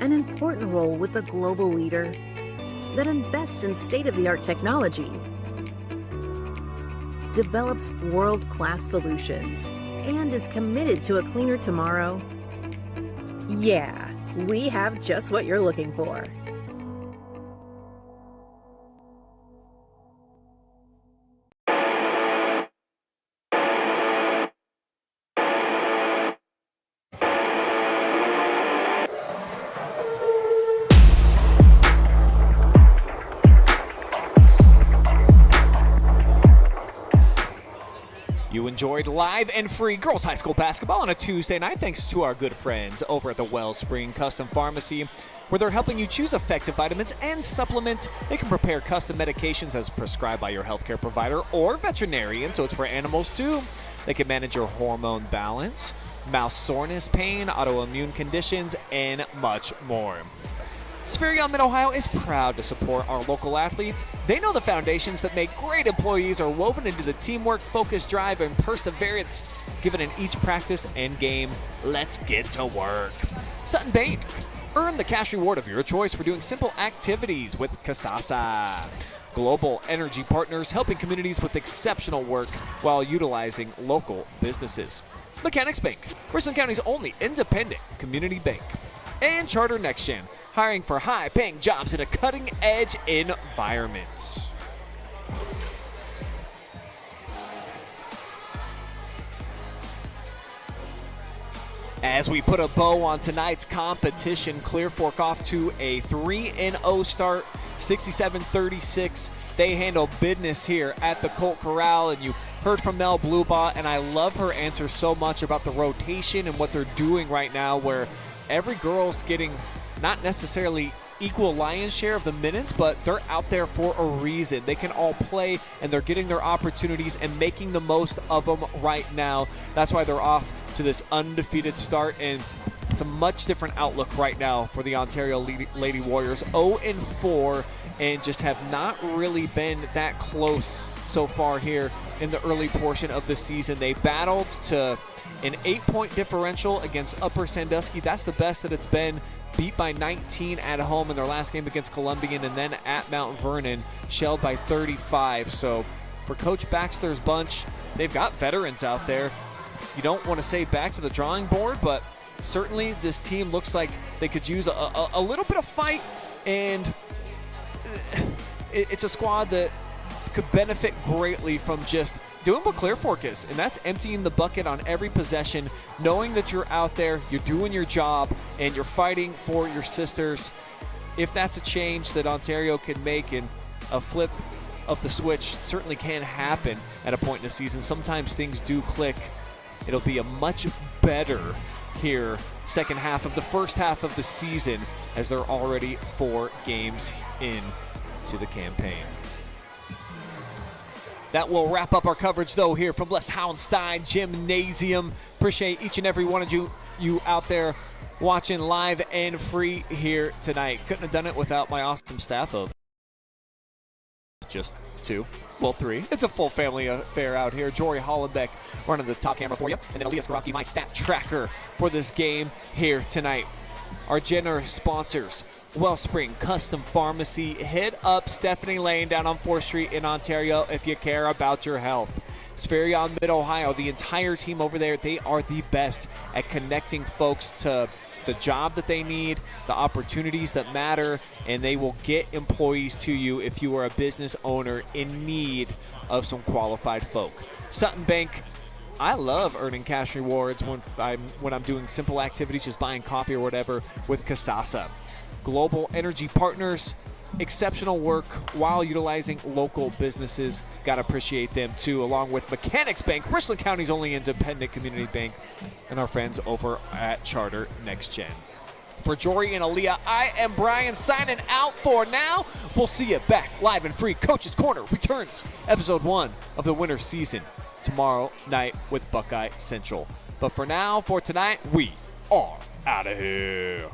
An important role with a global leader that invests in state-of-the-art technology, develops world-class solutions, and is committed to a cleaner tomorrow? Yeah, we have just what you're looking for. You enjoyed live and free girls high school basketball on a Tuesday night thanks to our good friends over at the Wellspring Custom Pharmacy, where they're helping you choose effective vitamins and supplements. They can prepare custom medications as prescribed by your healthcare provider or veterinarian, so it's for animals too. They can manage your hormone balance, mouth soreness, pain, autoimmune conditions, and much more. Spherion Mid-Ohio is proud to support our local athletes. They know the foundations that make great employees are woven into the teamwork, focus, drive, and perseverance given in each practice and game. Let's get to work. Sutton Bank. Earn the cash reward of your choice for doing simple activities with Kasasa. Global energy partners helping communities with exceptional work while utilizing local businesses. Mechanics Bank, Richland County's only independent community bank. And Charter NextGen, hiring for high-paying jobs in a cutting-edge environment. As we put a bow on tonight's competition, Clear Fork off to a 3-0 start, 67-36. They handle business here at the Colt Corral, and you heard from Mel Blubaugh, and I love her answer so much about the rotation and what they're doing right now, where every girl's getting not necessarily equal lion's share of the minutes, but they're out there for a reason. They can all play, and they're getting their opportunities and making the most of them right now. That's why they're off to this undefeated start, and it's a much different outlook right now for the Ontario Lady Warriors. 0-4, and just have not really been that close so far here in the early portion of the season. They battled to an 8-point differential against Upper Sandusky. That's the best that it's been. Beat by 19 at home in their last game against Columbian, and then at Mount Vernon, shelled by 35. So for Coach Baxter's bunch, they've got veterans out there. You don't want to say back to the drawing board, but certainly this team looks like they could use a little bit of fight, and it's a squad that could benefit greatly from just doing what Clear Fork is, and that's emptying the bucket on every possession, knowing that you're out there, you're doing your job, and you're fighting for your sisters. If that's a change that Ontario can make, and a flip of the switch certainly can happen at a point in the season. Sometimes things do click. It'll be a much better here second half of the first half of the season, as they're already 4 games in to the campaign. That will wrap up our coverage, though, here from Les Hauenstein Gymnasium. Appreciate each and every one of you out there watching live and free here tonight. Couldn't have done it without my awesome staff of just 2, well 3. It's a full family affair out here. Jory Hollenbeck running the top camera for you, and then Les Hauenstein, my stat tracker for this game here tonight. Our generous sponsors: Wellspring Custom Pharmacy. Hit up Stephanie Lane down on 4th Street in Ontario if you care about your health. Spherion Mid-Ohio, the entire team over there, they are the best at connecting folks to the job that they need, the opportunities that matter, and they will get employees to you if you are a business owner in need of some qualified folk. Sutton Bank, I love earning cash rewards when I'm doing simple activities, just buying coffee or whatever with Kasasa. Global Energy Partners, exceptional work while utilizing local businesses. Gotta appreciate them too, along with Mechanics Bank, Richland County's only independent community bank, and our friends over at Charter Next Gen. For Jory and Aaliyah, I am Brian, signing out for now. We'll see you back live and free. Coach's Corner returns, episode 1 of the winter season, tomorrow night with Buckeye Central. But for now, for tonight, we are out of here.